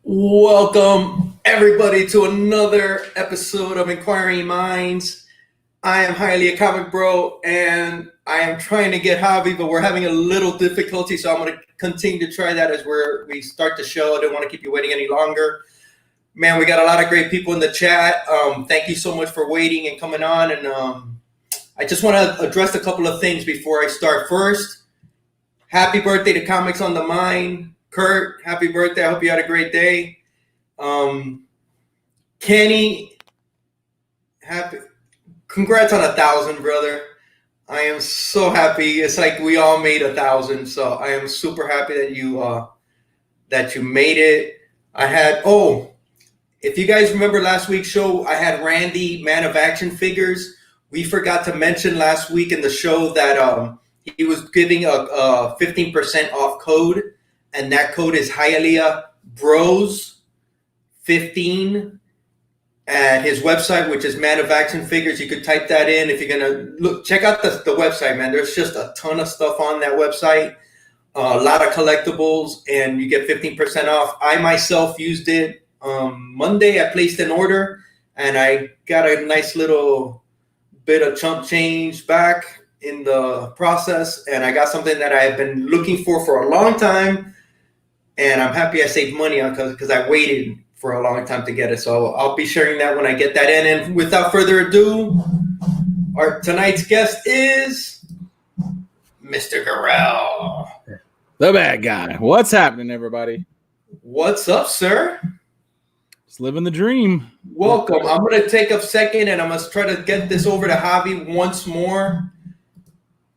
Welcome, everybody, to another episode of Inquiring Minds. I am Hialeah Comic Bro, and I am trying to get Javi, but we're having a little difficulty, so I'm going to continue to try that as we start the show. I don't want to keep you waiting any longer. Man, we got a lot of great people in the chat. Thank you so much for waiting and coming on, and I just want to address a couple of things before I start. First, happy birthday to Comics on the Mind. Kurt, happy birthday. I hope you had a great day. Kenny, congrats on 1,000, brother. I am so happy. It's like we all made 1,000, so I am super happy that you made it. If you guys remember last week's show, I had Randy, Man of Action Figures. We forgot to mention last week in the show that he was giving a 15% off code, and that code is Hialeah Bros 15 at his website, which is Man of Action Figures. You could type that in if you're gonna look. Check out the website, man. There's just a ton of stuff on that website, a lot of collectibles, and you get 15% off. I myself used it Monday. I placed an order, and I got a nice little bit of chump change back in the process, and I got something that I've been looking for a long time. And I'm happy I saved money on because I waited for a long time to get it. So I'll be sharing that when I get that in. And without further ado, our tonight's guest is Mr. Garrell. The bad guy. What's happening, everybody? What's up, sir? Just living the dream. Welcome. I'm going to take a second and I'm going to try to get this over to Javi once more,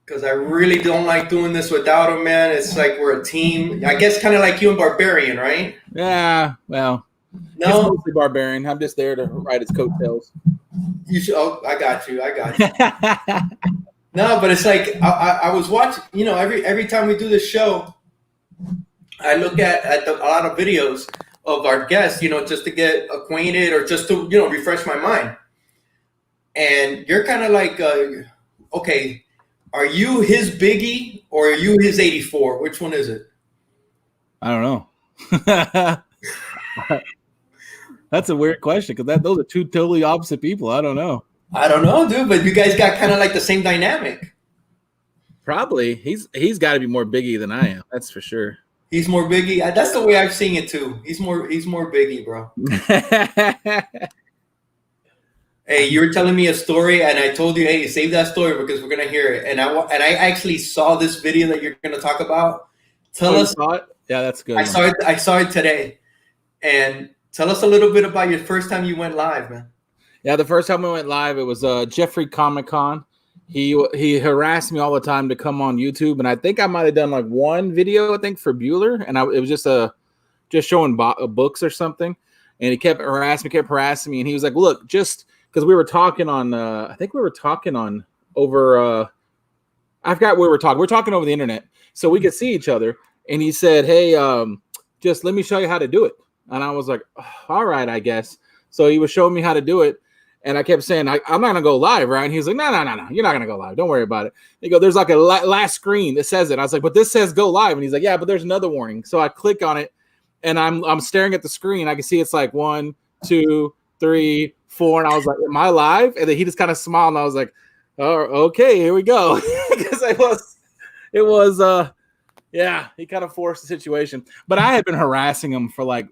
because I really don't like doing this without him, man. It's like we're a team. I guess kind of like you and Barbarian, right? Yeah, well, no, it's mostly Barbarian. I'm just there to ride his coattails. You should. Oh, I got you. No, but it's like I was watching. You know, every time we do this show, I look at a lot of videos of our guests. You know, just to get acquainted or just to refresh my mind. And you're kind of like, okay. Are you his Biggie or are you his 84? Which one is it? I don't know. That's a weird question because those are two totally opposite people. I don't know. I don't know, dude. But you guys got kind of like the same dynamic. Probably. He's got to be more Biggie than I am. That's for sure. He's more Biggie. That's the way I've seen it too. He's more Biggie, bro. Hey, you were telling me a story, and I told you, hey, save that story because we're gonna hear it. And I actually saw this video that you're gonna talk about. Tell us. Saw it? Yeah, that's good. I saw it today. And tell us a little bit about your first time you went live, man. Yeah, the first time we went live, it was Jeffrey Comic Con. He harassed me all the time to come on YouTube, and I think I might have done like one video, I think, for Bueller, and it was just showing books or something. And he kept harassing me, and he was like, "Look, just." Because we were talking on, I think we were talking on over, I forgot we were talking. We were talking over the internet, so we could see each other. And he said, "Hey, just let me show you how to do it." And I was like, oh, "All right, I guess." So he was showing me how to do it, and I kept saying, "I'm not gonna go live, right?" And he was like, "No, you're not gonna go live. Don't worry about it." They go, "There's like a last screen that says it." I was like, "But this says go live," and he's like, "Yeah, but there's another warning." So I click on it, and I'm staring at the screen. I can see it's like 1, 2, 3, 4, and I was like, "Am I live?" And then he just kind of smiled, and I was like, "Oh, okay, here we go." Because it was, yeah, he kind of forced the situation. But I had been harassing him for like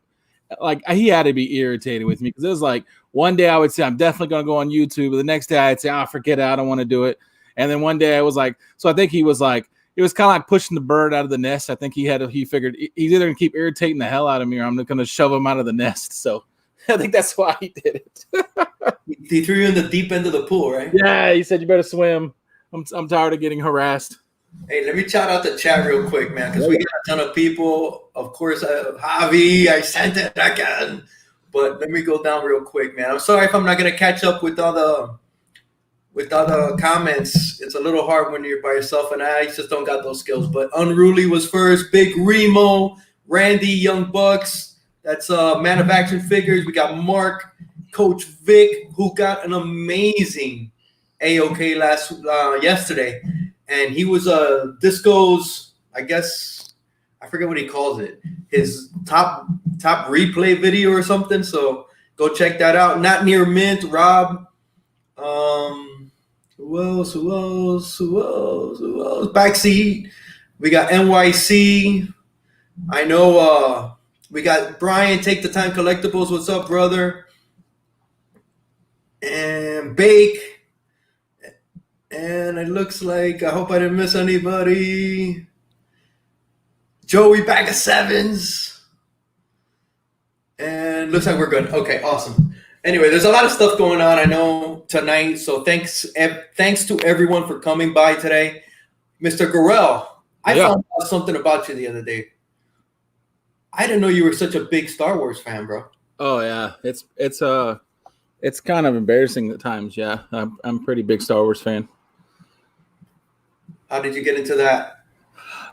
he had to be irritated with me because it was like one day I would say I'm definitely gonna go on YouTube, but the next day I'd say, "Oh, forget it, I don't want to do it." And then one day I was like, so I think he was like, it was kind of like pushing the bird out of the nest. I think he figured he's either gonna keep irritating the hell out of me or I'm gonna shove him out of the nest. So I think that's why he did it. He threw you in the deep end of the pool, right? Yeah, he said you better swim. I'm tired of getting harassed. Hey, let me shout out the chat real quick, man, because we got a ton of people. Of course, Javi, I sent it again. But let me go down real quick, man. I'm sorry if I'm not going to catch up with all the comments. It's a little hard when you're by yourself, and I just don't got those skills. But Unruly was first. Big Remo, Randy, Young Bucks. That's Man of Action Figures. We got Mark, Coach Vic, who got an amazing AOK yesterday. And he was Disco's, I guess, I forget what he calls it, his top replay video or something. So go check that out. Not Near Mint, Rob. Who else? Backseat. We got NYC. I know we got Brian, Take the Time Collectibles. What's up, brother? And Bake. And it looks like, I hope I didn't miss anybody. Joey, Bag of Sevens. And looks like we're good. Okay, awesome. Anyway, there's a lot of stuff going on, I know, tonight. So thanks to everyone for coming by today. Mr. Garrell, I found out something about you the other day. I didn't know you were such a big Star Wars fan, bro. Oh yeah, it's kind of embarrassing at times. Yeah, I'm a pretty big Star Wars fan. How did you get into that?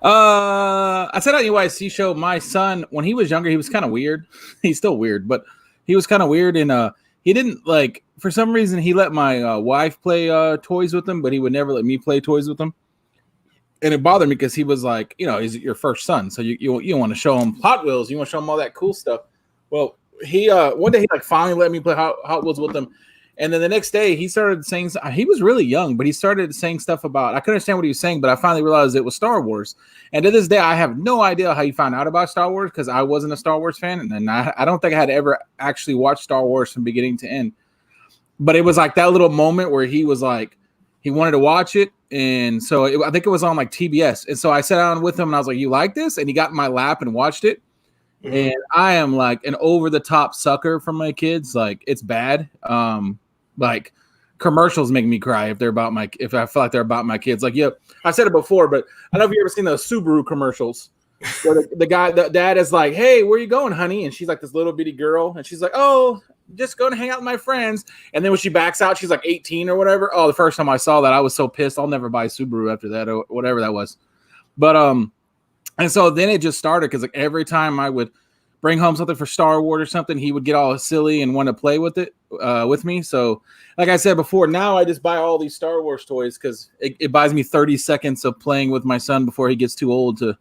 I said on the UIC show, my son, when he was younger, he was kind of weird. He's still weird, but he was kind of weird, and he didn't like. For some reason, he let my wife play toys with him, but he would never let me play toys with him. And it bothered me because he was like, he's your first son, so you want to show him Hot Wheels, you want to show him all that cool stuff. Well, he one day he like finally let me play Hot Wheels with him, and then the next day he started saying, he was really young, but he started saying stuff about, I couldn't understand what he was saying, but I finally realized it was Star Wars. And to this day, I have no idea how he found out about Star Wars because I wasn't a Star Wars fan, and I don't think I had ever actually watched Star Wars from beginning to end. But it was like that little moment where he was like, he wanted to watch it. And so I think it was on like TBS. And so I sat down with him and I was like, you like this? And he got in my lap and watched it. Mm-hmm. And I am like an over the top sucker for my kids. Like it's bad. Like commercials make me cry if I feel like they're about my kids. Like, I said it before, but I don't know if you've ever seen those Subaru commercials where the dad is like, hey, where you going, honey? And she's like this little bitty girl. And she's like, oh, just going to hang out with my friends. And then when she backs out, she's like 18 or whatever. Oh, the first time I saw that, I was so pissed. I'll never buy a Subaru after that or whatever that was. But, and so then it just started because like every time I would bring home something for Star Wars or something, he would get all silly and want to play with it with me. So like I said before, now I just buy all these Star Wars toys because it buys me 30 seconds of playing with my son before he gets too old to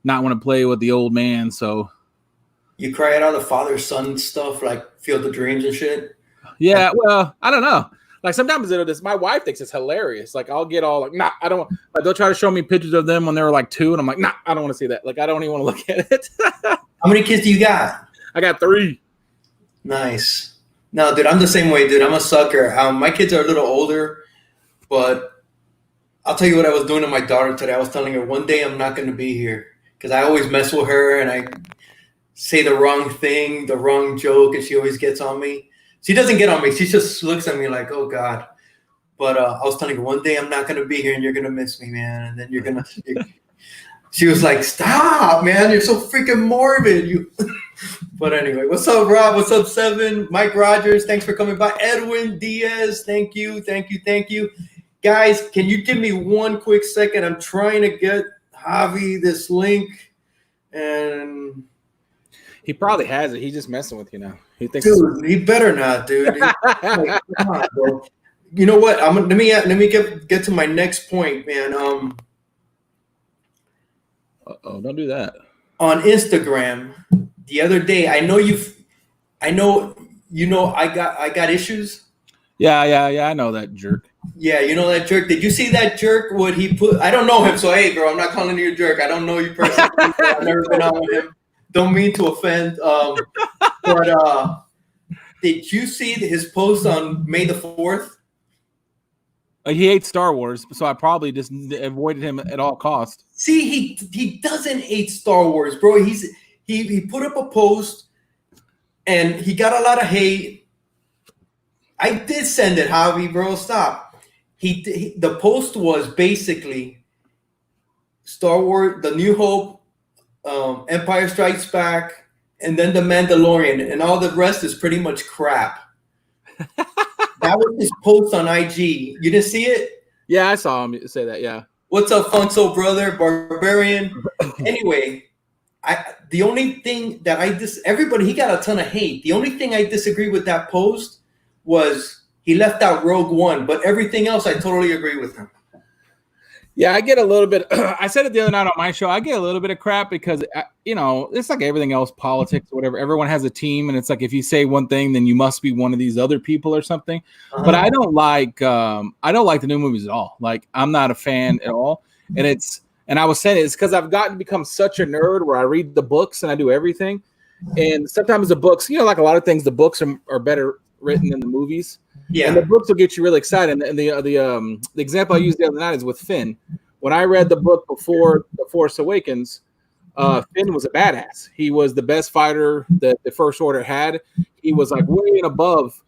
not want to play with the old man. So you cry out the father-son stuff like Field of Dreams and shit? Yeah, well, I don't know. Like sometimes my wife thinks it's hilarious. Like I'll get all like, nah, I don't. Like they'll try to show me pictures of them when they were like 2, and I'm like, nah, I don't want to see that. Like I don't even want to look at it. How many kids do you got? I got 3. Nice. No, dude, I'm the same way, dude. I'm a sucker. My kids are a little older, but I'll tell you what I was doing to my daughter today. I was telling her one day I'm not going to be here because I always mess with her and I say the wrong thing, the wrong joke, and she always gets on me. She doesn't get on me. She just looks at me like, oh, God. But I was telling her one day I'm not going to be here and you're going to miss me, man. And then you're going to – she was like, stop, man. You're so freaking morbid. But anyway, what's up, Rob? What's up, Seven? Mike Rogers, thanks for coming by. Edwin Diaz, thank you. Guys, can you give me one quick second? I'm trying to get Javi this link. And he probably has it. He's just messing with you now. He thinks, dude, he better not, dude. Like, come on, bro. You know what? Let me get to my next point, man. Don't do that. On Instagram, the other day, I know I got issues. Yeah, I know that jerk. Yeah, you know that jerk. Did you see that jerk? What he put? I don't know him, so hey, bro, I'm not calling you a jerk. I don't know you personally. I've never been on with him. Don't mean to offend. But did you see his post on May the 4th? He hates Star Wars, so I probably just avoided him at all costs. See, he doesn't hate Star Wars, bro. He put up a post, and he got a lot of hate. I did send it, Javi, bro. Stop. The post was basically Star Wars, The New Hope, Empire Strikes Back, and then The Mandalorian, and all the rest is pretty much crap. That was his post on IG. You didn't see it? Yeah, I saw him say that, yeah. What's up, Funso brother, Barbarian? Anyway, the only thing that everybody, he got a ton of hate. The only thing I disagree with that post was he left out Rogue One, but everything else I totally agree with him. Yeah, I get a little bit. I said it the other night on my show. I get a little bit of crap because, it's like everything else, politics or whatever. Everyone has a team, and it's like if you say one thing, then you must be one of these other people or something. But I don't like the new movies at all. Like, I'm not a fan at all. And I was saying it's because I've gotten to become such a nerd where I read the books and I do everything. And sometimes the books, like a lot of things, the books are better written than the movies. Yeah. And the books will get you really excited. And the example I used the other night is with Finn. When I read the book before The Force Awakens, Finn was a badass. He was the best fighter that the First Order had. He was like way and above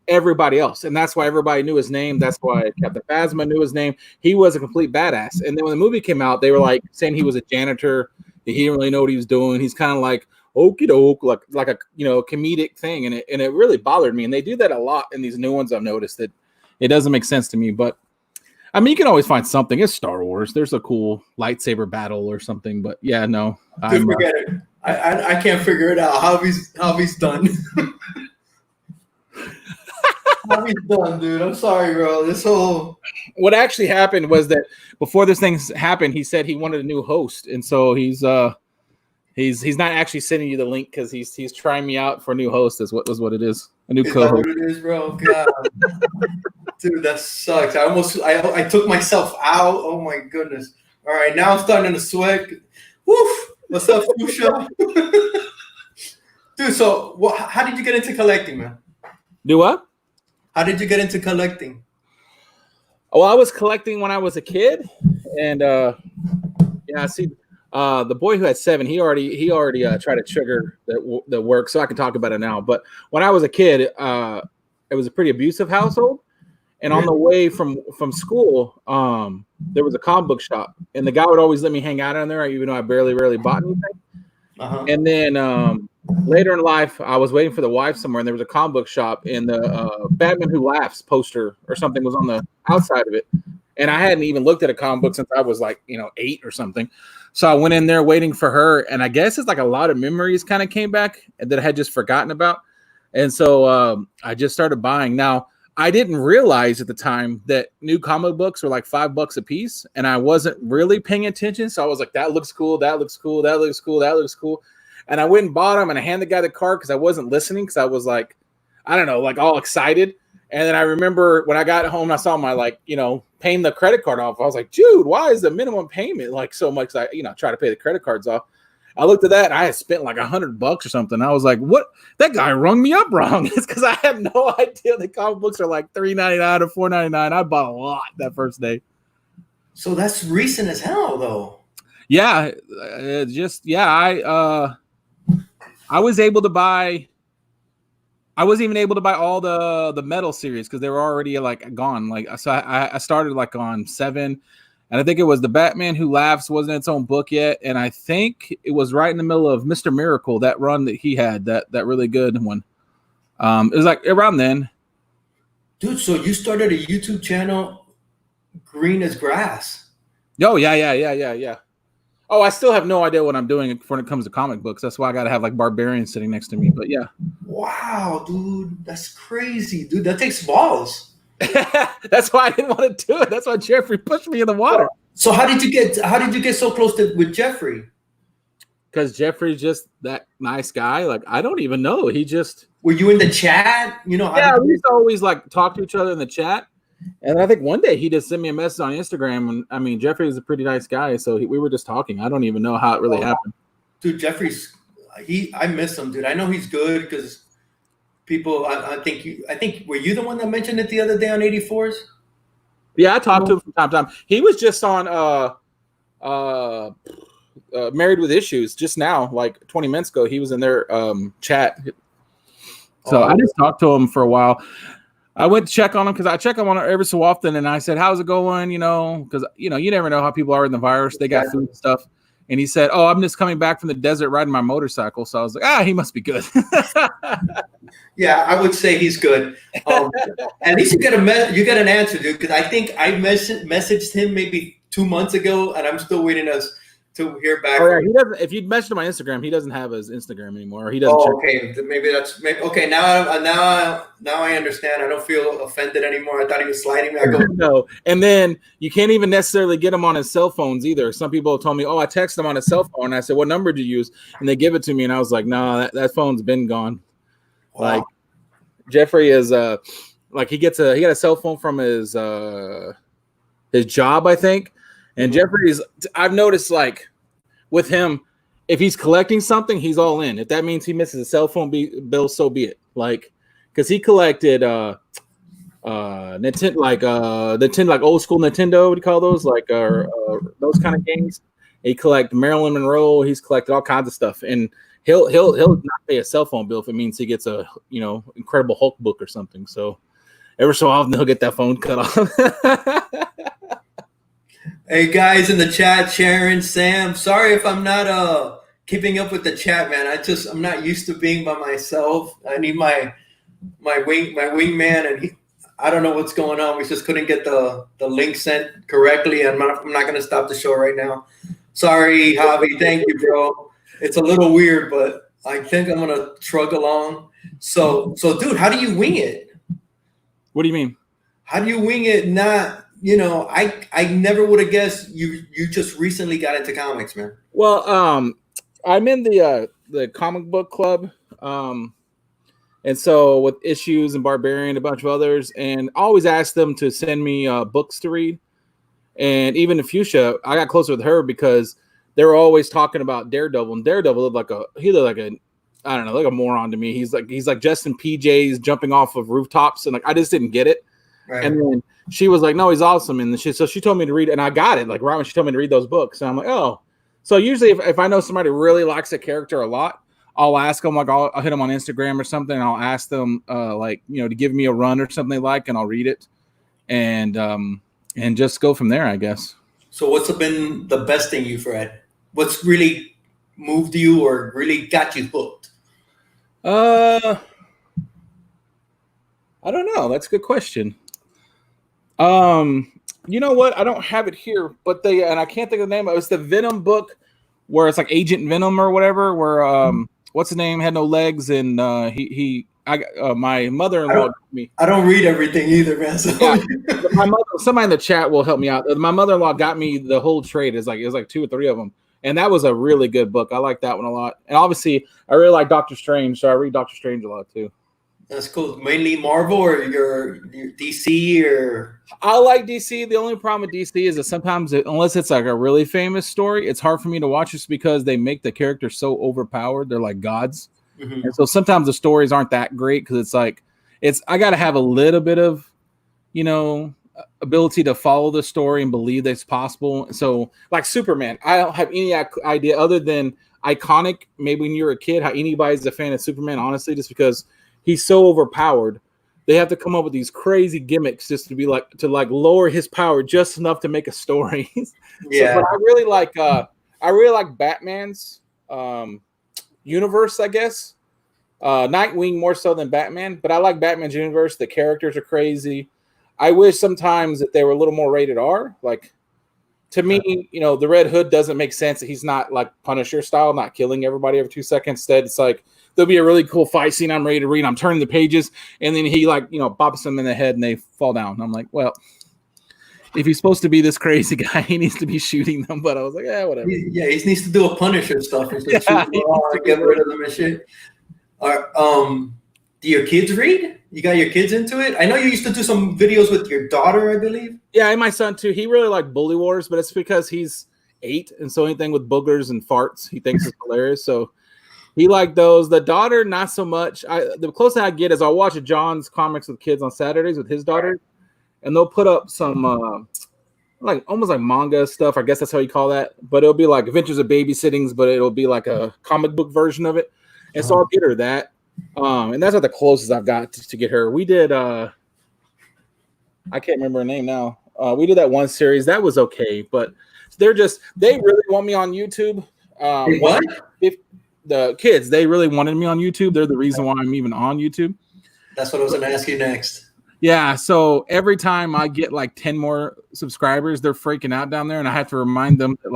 everybody else. And that's why everybody knew his name. That's why Captain Phasma knew his name. He was a complete badass. And then when the movie came out, they were like saying he was a janitor. He didn't really know what he was doing. He's kind of like, okie doke, like a comedic thing, and it really bothered me. And they do that a lot in these new ones. I've noticed that it doesn't make sense to me. But I mean, you can always find something. It's Star Wars. There's a cool lightsaber battle or something. But yeah, no, forget it. I can't figure it out. How he's done. How he's done, dude. I'm sorry, bro. What actually happened was that before this thing happened, he said he wanted a new host, and so he's not actually sending you the link because he's trying me out for a new host. Is what it is. A new co-host. What it is, bro? God, dude, that sucks. I took myself out. Oh my goodness. All right, now I'm starting to sweat. Woof. What's up, Fusha? Dude, so how did you get into collecting, man? Do what? How did you get into collecting? Well, I was collecting when I was a kid, and I see. The boy who had 7, he already tried to trigger the work, so I can talk about it now. But when I was a kid, it was a pretty abusive household, and on the way from school, there was a comic book shop, and the guy would always let me hang out in there, even though I barely bought anything. And then later in life, I was waiting for the wife somewhere, and there was a comic book shop, and the Batman Who Laughs poster or something was on the outside of it, and I hadn't even looked at a comic book since I was 8 or something. So I went in there waiting for her, and I guess it's like a lot of memories kind of came back that I had just forgotten about. And so I just started buying. Now, I didn't realize at the time that new comic books were like $5 a piece, and I wasn't really paying attention. So I was like, that looks cool, that looks cool, that looks cool, that looks cool. And I went and bought them, and I handed the guy the card because I wasn't listening because I was like, I don't know, like all excited. And then I remember when I got home, I saw my paying the credit card off. I was like, dude, why is the minimum payment like so much? I try to pay the credit cards off. I looked at that and I had spent like $100 or something. I was like, what? That guy rung me up wrong. It's because I had no idea the comic books are like $3.99 or $4.99. I bought a lot that first day. So that's recent as hell, though. Yeah, I was able to buy. I wasn't even able to buy all the metal series because they were already gone. So I started on 7, and I think it was the Batman Who Laughs wasn't its own book yet, and I think it was right in the middle of Mr. Miracle, that run that he had, that really good one. It was like around then. Dude, so you started a YouTube channel, green as grass. Oh yeah. Oh, I still have no idea what I'm doing when it comes to comic books. That's why I got to have Barbarian sitting next to me. But yeah. Wow, dude, that's crazy, dude. That takes balls. That's why I didn't want to do it. That's why Jeffrey pushed me in the water. So how did you get so close with Jeffrey? Because Jeffrey's just that nice guy. I don't even know. He just. Were you in the chat? Yeah, we used to always talk to each other in the chat. And I think one day he just sent me a message on Instagram. And I mean, Jeffrey is a pretty nice guy. So we were just talking. I don't even know how it really happened. Dude, Jeffrey's, I miss him, dude. I know he's good because people, I think, were you the one that mentioned it the other day on 84s? Yeah, I talked to him from time to time. He was just on Married with Issues just now, 20 minutes ago. He was in their chat. So I just talked to him for a while. I went to check on him because I check on him every so often, and I said, "How's it going?" Because you never know how people are in the virus. They got food and stuff. And he said, "Oh, I'm just coming back from the desert riding my motorcycle." So I was like, he must be good. Yeah, I would say he's good. At least you get an answer, dude. Because I think I messaged him maybe 2 months ago, and I'm still waiting to hear back. Oh, yeah, he doesn't. If you mentioned him on Instagram, he doesn't have his Instagram anymore. Or he doesn't. Oh, okay. Maybe that's okay. Now I understand. I don't feel offended anymore. I thought he was sliding me. I go no, and then you can't even necessarily get him on his cell phones either. Some people told me, "Oh, I texted him on his cell phone." And I said, "What number did you use?" And they give it to me, and I was like, "No, that phone's been gone." Wow. Like Jeffrey is like he got a cell phone from his job, I think. And Jeffrey's, I've noticed, like with him, if he's collecting something, he's all in. If that means he misses a cell phone bill, so be it. Like, because he collected Nintendo, like old school Nintendo. What do you call those? Like those kind of games. He collected Marilyn Monroe. He's collected all kinds of stuff, and he'll not pay a cell phone bill if it means he gets a Incredible Hulk book or something. So every so often he'll get that phone cut off. Hey guys in the chat, Sharon, Sam. Sorry if I'm not keeping up with the chat, man. I'm not used to being by myself. I need my wingman, and I don't know what's going on. We just couldn't get the link sent correctly. I'm not going to stop the show right now. Sorry, Javi. Thank you, bro. It's a little weird, but I think I'm going to trug along. So, dude, how do you wing it? What do you mean? How do you wing it? I never would have guessed you just recently got into comics, man. Well, I'm in the comic book club. And so with Issues and Barbarian, a bunch of others, and I always ask them to send me books to read. And even in Fuchsia, I got closer with her because they were always talking about Daredevil, and Daredevil looked like a moron to me. He's like just in PJs jumping off of rooftops, and like I just didn't get it. Right. And then she was like, "No, he's awesome," and so she told me to read, and I got it. Like right when she told me to read those books, and I'm like, "Oh." So usually, if I know somebody really likes a character a lot, I'll ask them, like I'll hit them on Instagram or something, and I'll ask them to give me a run or something they like, and I'll read it, and just go from there, I guess. So what's been the best thing you've read? What's really moved you or really got you hooked? I don't know. That's a good question. You know what? I don't have it here, but and I can't think of the name. It was the Venom book where it's like Agent Venom or whatever, where what's the name, had no legs, and my mother-in-law me. I don't read everything either, man. So. Yeah, somebody in the chat will help me out. My mother-in-law got me the whole trade. It was like 2 or 3 of them, and that was a really good book. I like that one a lot. And obviously, I really like Doctor Strange, so I read Doctor Strange a lot too. That's cool. Mainly Marvel or your DC or? I like DC. The only problem with DC is that sometimes, unless it's like a really famous story, it's hard for me to watch just because they make the characters so overpowered. They're like gods. Mm-hmm. And so sometimes the stories aren't that great because I got to have a little bit of, ability to follow the story and believe that it's possible. So like Superman, I don't have any idea other than iconic. Maybe when you're a kid, how anybody's a fan of Superman, honestly, just because he's so overpowered. They have to come up with these crazy gimmicks just to be to lower his power just enough to make a story. Yeah. But I really like Batman's universe, I guess. Nightwing more so than Batman, but I like Batman's universe. The characters are crazy. I wish sometimes that they were a little more rated R. Like to me, the Red Hood doesn't make sense that he's not like Punisher style, not killing everybody every 2 seconds. Instead, it's like there'll be a really cool fight scene. I'm ready to read. I'm turning the pages, and then he bops them in the head and they fall down. And I'm like, well, if he's supposed to be this crazy guy, he needs to be shooting them. But I was like, whatever. Yeah, he needs to do a Punisher stuff and just shoot them all and get rid of them and shit. Do your kids read? You got your kids into it? I know you used to do some videos with your daughter, I believe. Yeah, and my son too. He really liked Bully Wars, but it's because he's 8, and so anything with boogers and farts, he thinks is hilarious. So he liked those. The daughter, not so much. The closest I get is I'll watch John's Comics with Kids on Saturdays with his daughter, and they'll put up some almost like manga stuff. I guess that's how you call that. But it'll be like Adventures of Babysittings, but it'll be like a comic book version of it. And so I'll get her that. And that's not the closest I've got to get her. We did I can't remember her name now. We did that one series. That was okay, but they really want me on YouTube. What? The kids, they really wanted me on YouTube. They're the reason why I'm even on YouTube. That's what I was going to ask you next. Yeah, so every time I get like 10 more subscribers, they're freaking out down there, and I have to remind them that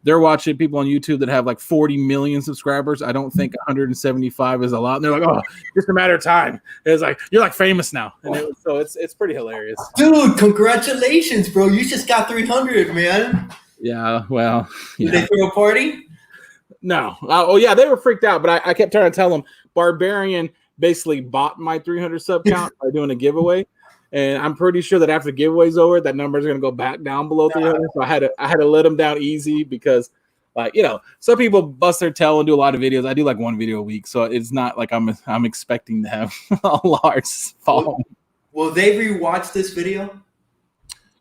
they're watching people on YouTube that have like 40 million subscribers. I don't think 175 is a lot. And they're like, oh, just a matter of time. It's like you're like famous now, and so it's pretty hilarious. Dude, congratulations, bro! You just got 300, man. Yeah, well, yeah. Did they throw a party? No. Oh yeah, they were freaked out, but I kept trying to tell them Barbarian basically bought my 300 sub count by doing a giveaway. And I'm pretty sure that after the giveaway's over, that number is going to go back down below 300. So I had to let them down easy because, like, you know, some people bust their tail and do a lot of videos. I do like one video a week, so it's not like I'm expecting to have a large fall. Will they rewatch this video?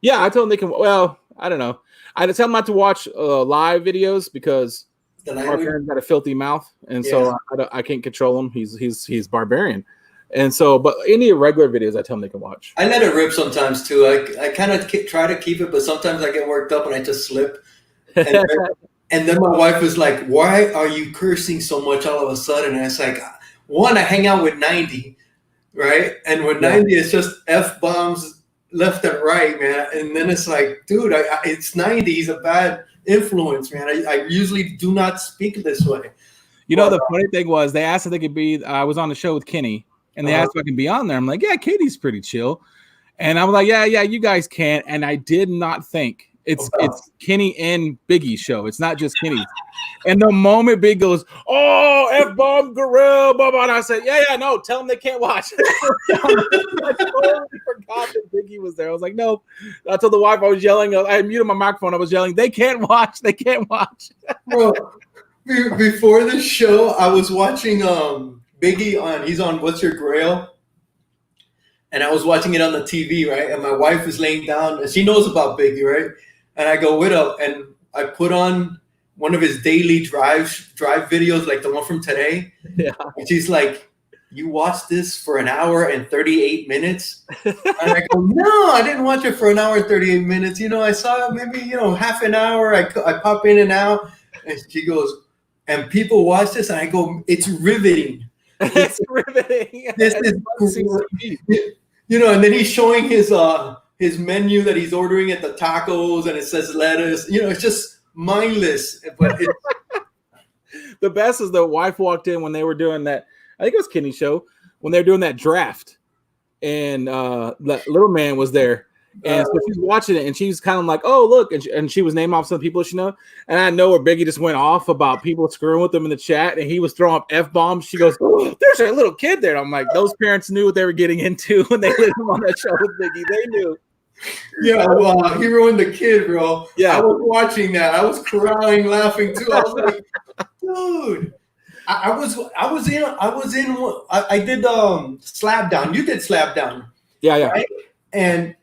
Yeah, I told them they can. Well, I don't know. I tell them not to watch live videos because Barbarian's got a filthy mouth, and so I can't control him. He's Barbarian. And so, but any regular videos, I tell them they can watch. I let it rip sometimes too. I kind of try to keep it, but sometimes I get worked up and I just slip. And then my wife was like, "Why are you cursing so much all of a sudden?" And it's like, one, I hang out with 90, right? And with 90, it's just F-bombs left and right, man. And then it's like, dude, it's 90. He's a bad influence, man. I usually do not speak this way. You know, the funny thing was they asked if they could be. I was on the show with Kenny. And they asked if I can be on there. I'm like, yeah, Katie's pretty chill. And I'm like, yeah, you guys can. And I did not think it's Kenny and Biggie's show. It's not just Kenny's. And the moment Big goes, oh, F-bomb Garrell, blah, blah, and I said, yeah, no, tell them they can't watch. I totally forgot that Biggie was there. I was like, no. I told the wife I was yelling. I had muted my microphone. I was yelling, they can't watch. They can't watch. Bro, before the show, I was watching Biggie he's on What's Your Grail, and I was watching it on the TV, right? And my wife is laying down, and she knows about Biggie, right? And I go with her, and I put on one of his daily drive videos, like the one from today. Yeah. And she's like, "You watched this for an hour and 38 minutes?" And I go, "No, I didn't watch it for an hour and 38 minutes. You know, I saw it maybe half an hour. I pop in and out." And she goes, "And people watch this," and I go, "It's riveting." It's riveting. This is and then he's showing his menu that he's ordering at the tacos, and it says lettuce. It's just mindless. But the best is the wife walked in when they were doing that. I think it was Kenny's show when they were doing that draft, and little man was there. And so she's watching it, and she's kind of like, "Oh, look!" And she was naming off some people she know. And I know where Biggie just went off about people screwing with him in the chat, and he was throwing up F-bombs. She goes, "Oh, there's a little kid there." And I'm like, those parents knew what they were getting into when they let him on that show with Biggie. They knew. Yeah, well, he ruined the kid, bro. Yeah, I was watching that. I was crying, laughing too. I was like, dude. I did Slap Down. You did Slap Down. Yeah. Right? And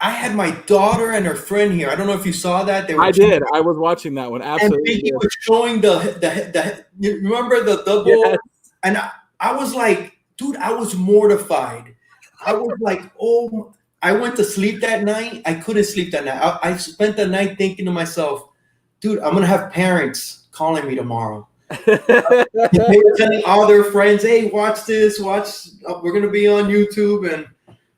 I had my daughter and her friend here. I don't know if you saw that. I did. I was watching that one. Absolutely. And he was showing the you remember the double? Yes. And I was like, dude, I was mortified. I was like, oh, I went to sleep that night. I couldn't sleep that night. I spent the night thinking to myself, dude, I'm going to have parents calling me tomorrow. Telling all their friends, hey, watch this. We're going to be on YouTube. And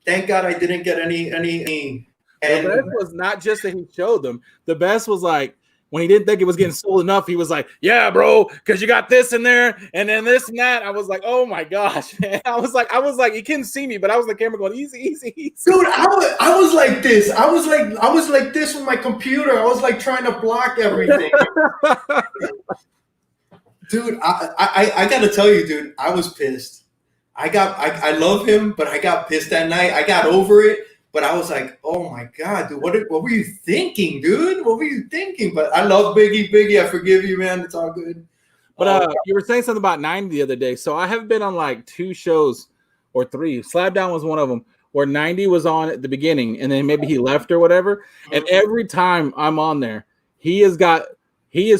thank God I didn't get any. And the best was not just that he showed them. The best was like when he didn't think it was getting sold enough, he was like, "Yeah, bro, because you got this in there, and then this and that." I was like, "Oh my gosh!" Man. I was like, you couldn't see me, but I was on the camera going, "Easy." Dude, I was like this. I was like this with my computer. I was like trying to block everything. Dude, I gotta tell you, dude, I was pissed. I love him, but I got pissed that night. I got over it, but I was like, oh my God, dude, what were you thinking, dude? What were you thinking? But I love Biggie. Biggie, I forgive you, man. It's all good. But you were saying something about 90 the other day. So I have been on like 2 shows or 3. Slap Down was one of them where 90 was on at the beginning, and then maybe he left or whatever. And every time I'm on there, he is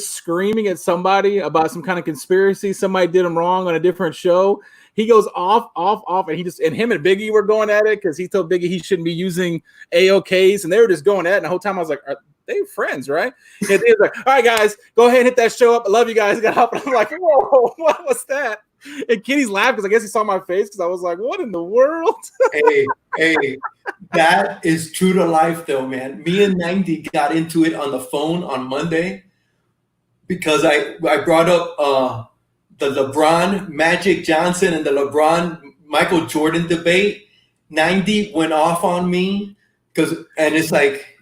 screaming at somebody about some kind of conspiracy. Somebody did him wrong on a different show. He goes off, and him and Biggie were going at it because he told Biggie he shouldn't be using AOKs, and they were just going at it. And the whole time I was like, are they friends, right? And he was like, all right, guys, go ahead and hit that show up. I love you guys. Got up, and I'm like, whoa, what was that? And Kenny's laughing because I guess he saw my face because I was like, what in the world? Hey, that is true to life, though, man. Me and 90 got into it on the phone on Monday. because I brought up the LeBron Magic Johnson and the LeBron Michael Jordan debate. 90 went off on me and it's like,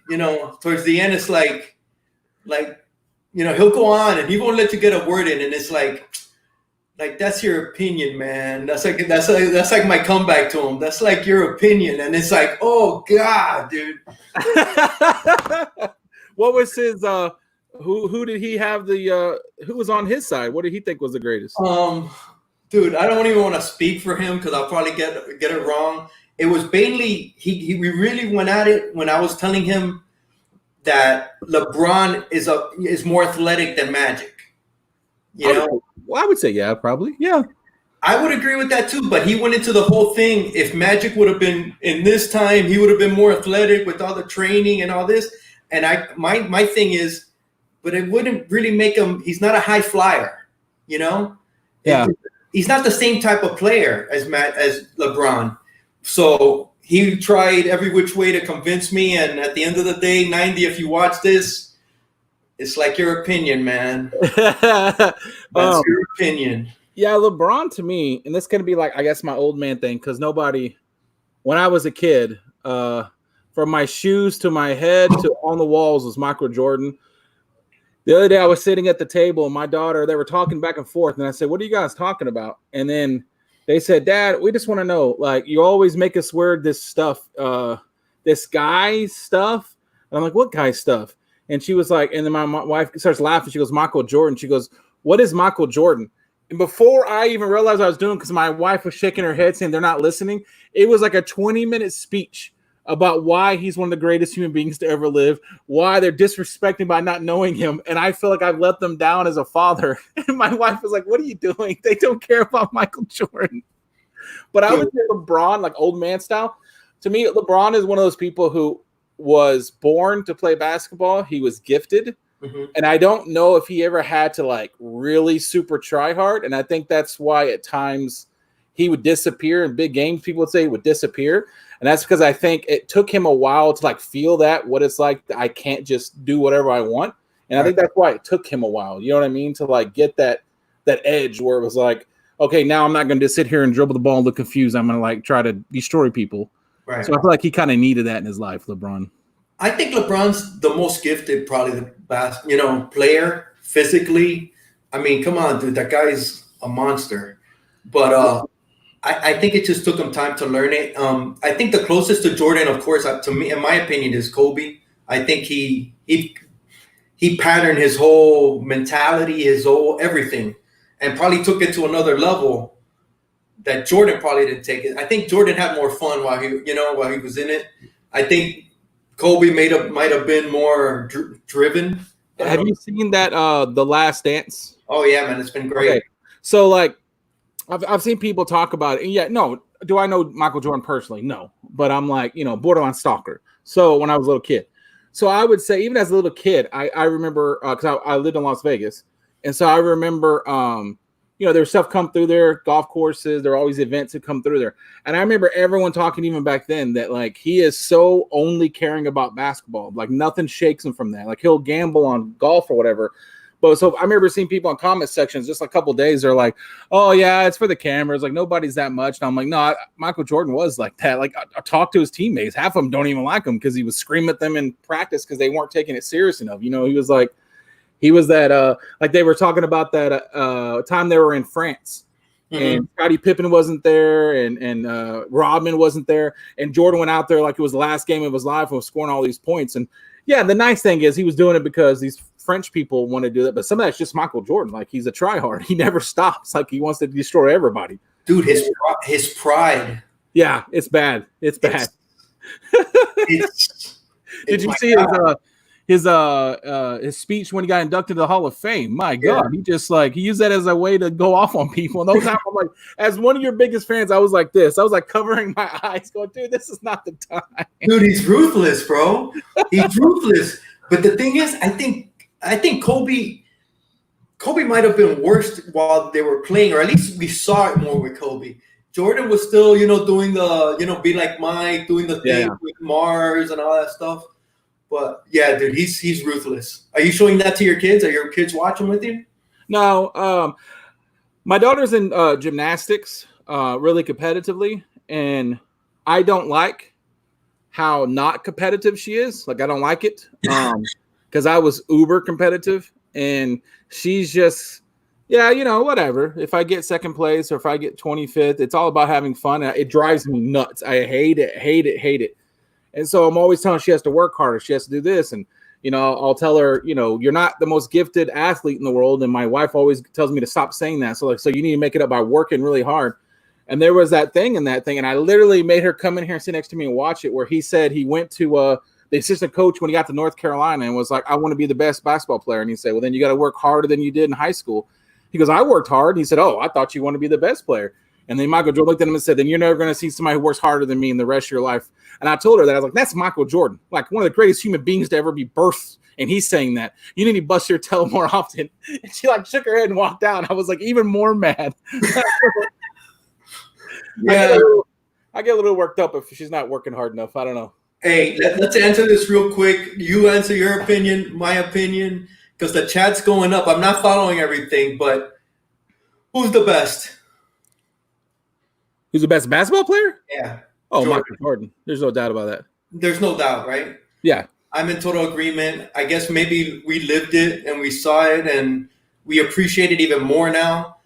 towards the end it's like he'll go on and he won't let you get a word in, and it's like that's your opinion, man. That's like my comeback to him. That's like your opinion, and it's like, oh God, dude. What was his? Who did he have who was on his side? What did he think was the greatest? Dude, I don't even want to speak for him because I'll probably get it wrong. It was mainly we really went at it when I was telling him that LeBron is more athletic than Magic. Well, I would say yeah, probably. Yeah. I would agree with that too, but he went into the whole thing. If Magic would have been in this time, he would have been more athletic with all the training and all this. And my thing is, but it wouldn't really make him, he's not a high flyer, Yeah. He's not the same type of player as LeBron. So he tried every which way to convince me, and at the end of the day, 90, if you watch this, it's like your opinion, man. That's your opinion. Yeah, LeBron to me, and this is going to be like, I guess, my old man thing, because when I was a kid, from my shoes to my head to on the walls was Michael Jordan. The other day I was sitting at the table and my daughter, they were talking back and forth, and I said, what are you guys talking about? And then they said, Dad, we just want to know, like, you always make us wear this stuff, this guy stuff. And I'm like, what guy stuff? And she was like, and then my wife starts laughing. She goes, Michael Jordan. She goes, what is Michael Jordan? And before I even realized what I was doing, because my wife was shaking her head saying they're not listening, it was like a 20-minute speech about why he's one of the greatest human beings to ever live, why they're disrespecting by not knowing him. And I feel like I've let them down as a father. And my wife was like, what are you doing? They don't care about Michael Jordan. But I would say LeBron, like old man style. To me, LeBron is one of those people who was born to play basketball. He was gifted. Mm-hmm. And I don't know if he ever had to like really super try hard. And I think that's why at times he would disappear in big games. People would say he would disappear. And that's because I think it took him a while to like feel what it's like. I can't just do whatever I want. And I think that's why it took him a while. You know what I mean? To like get that edge where it was like, okay, now I'm not going to just sit here and dribble the ball and look confused. I'm going to like try to destroy people. Right. So I feel like he kind of needed that in his life, LeBron. I think LeBron's the most gifted, probably the best, player physically. I mean, come on, dude, that guy's a monster. But I think it just took him time to learn it. I think the closest to Jordan, of course, to me, in my opinion, is Kobe. I think he patterned his whole mentality, his whole everything, and probably took it to another level that Jordan probably didn't take it. I think Jordan had more fun while he was in it. I think Kobe might have been more driven. Have you seen that The Last Dance? Oh yeah, man, it's been great. Okay. So like, I've seen people talk about it. And yeah, no. Do I know Michael Jordan personally? No, but I'm like, borderline stalker. So when I was a little kid, so I would say even as a little kid, I remember because I lived in Las Vegas, and so I remember there's stuff come through there, golf courses. There are always events that come through there. And I remember everyone talking even back then that like he is so only caring about basketball. Like nothing shakes him from that. Like he'll gamble on golf or whatever. But so I remember seeing people in comment sections just a couple of days. They're like, oh, yeah, it's for the cameras. Like nobody's that much. And I'm like, no, Michael Jordan was like that. Like I talked to his teammates. Half of them don't even like him because he was screaming at them in practice because they weren't taking it serious enough. He was like, he was that like they were talking about that time they were in France, and Scottie Pippen wasn't there, and Rodman wasn't there, and Jordan went out there like it was the last game of his life and was scoring all these points. And yeah, the nice thing is he was doing it because these French people want to do that, but some of that's just Michael Jordan. Like he's a tryhard. He never stops. Like he wants to destroy everybody. Dude, his pride. Yeah, it's bad. It's bad. Did you see his speech when he got inducted to the Hall of Fame? My God, he just he used that as a way to go off on people. And those times, I'm like, as one of your biggest fans, I was like this. I was like covering my eyes, going, dude, this is not the time. Dude, he's ruthless, bro. He's ruthless. But the thing is, I think Kobe might have been worse while they were playing, or at least we saw it more with Kobe. Jordan was still, doing the, be like Mike, doing the thing with Mars and all that stuff. But yeah, dude, he's ruthless. Are you showing that to your kids? Are your kids watching with you? No, my daughter's in gymnastics, really competitively, and I don't like how not competitive she is. Like, I don't like it because I was uber competitive, and she's just, yeah, whatever. If I get second place or if I get 25th, it's all about having fun. And it drives me nuts. I hate it. And so I'm always telling her she has to work harder. She has to do this. And, I'll tell her, you're not the most gifted athlete in the world. And my wife always tells me to stop saying that. So you need to make it up by working really hard. And there was that thing. And I literally made her come in here and sit next to me and watch it, where he said he went to the assistant coach when he got to North Carolina and was like, I want to be the best basketball player. And he said, well, then you got to work harder than you did in high school. He goes, I worked hard. And he said, oh, I thought you want to be the best player. And then Michael Jordan looked at him and said, then you're never going to see somebody who works harder than me in the rest of your life. And I told her that. I was like, that's Michael Jordan, like one of the greatest human beings to ever be birthed. And he's saying that. You need to bust your tail more often. And she shook her head and walked out. I was like, even more mad. Yeah. I get a little worked up if she's not working hard enough. I don't know. Hey, let's answer this real quick. You answer your opinion, my opinion, because the chat's going up. I'm not following everything, but who's the best? Who's the best basketball player? Yeah. Oh, Michael Jordan. There's no doubt about that. There's no doubt, right? Yeah. I'm in total agreement. I guess maybe we lived it and we saw it and we appreciate it even more now.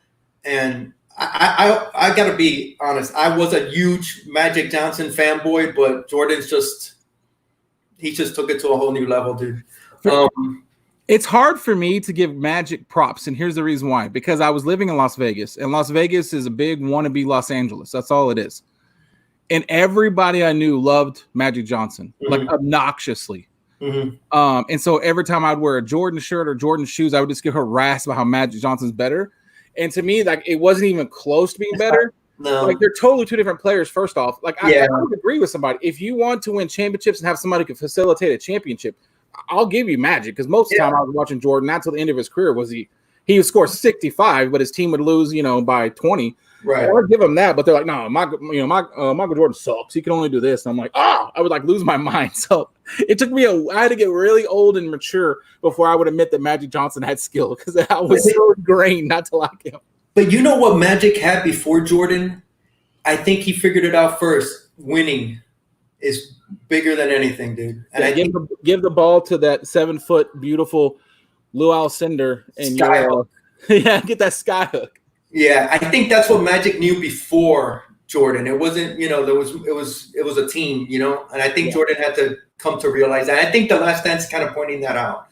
And I got to be honest. I was a huge Magic Johnson fanboy, but Jordan's he just took it to a whole new level, dude. It's hard for me to give Magic props, and here's the reason why. Because I was living in Las Vegas, and Las Vegas is a big wannabe Los Angeles. That's all it is. And everybody I knew loved Magic Johnson, like obnoxiously. Mm-hmm. And so every time I'd wear a Jordan shirt or Jordan shoes, I would just get harassed about how Magic Johnson's better. And to me, like, it wasn't even close to being better. No. Like, they're totally two different players, first off. Like, I would agree with somebody. If you want to win championships and have somebody who can facilitate a championship, I'll give you Magic, because most of the time I was watching Jordan, not till the end of his career was he would score 65, but his team would lose, by 20. Right. I would give him that, but they're like, no, Michael Jordan sucks. He can only do this. And I'm like, I would lose my mind. So it took me I had to get really old and mature before I would admit that Magic Johnson had skill, because I was so ingrained not to like him. But you know what Magic had before Jordan? I think he figured it out first. Winning is bigger than anything, dude. And I give the ball to that 7-foot beautiful Lou Alcindor and get that sky hook. Yeah, I think that's what Magic knew before Jordan. It wasn't, it was a team, and I think Jordan had to come to realize that. I think The Last Dance is kind of pointing that out.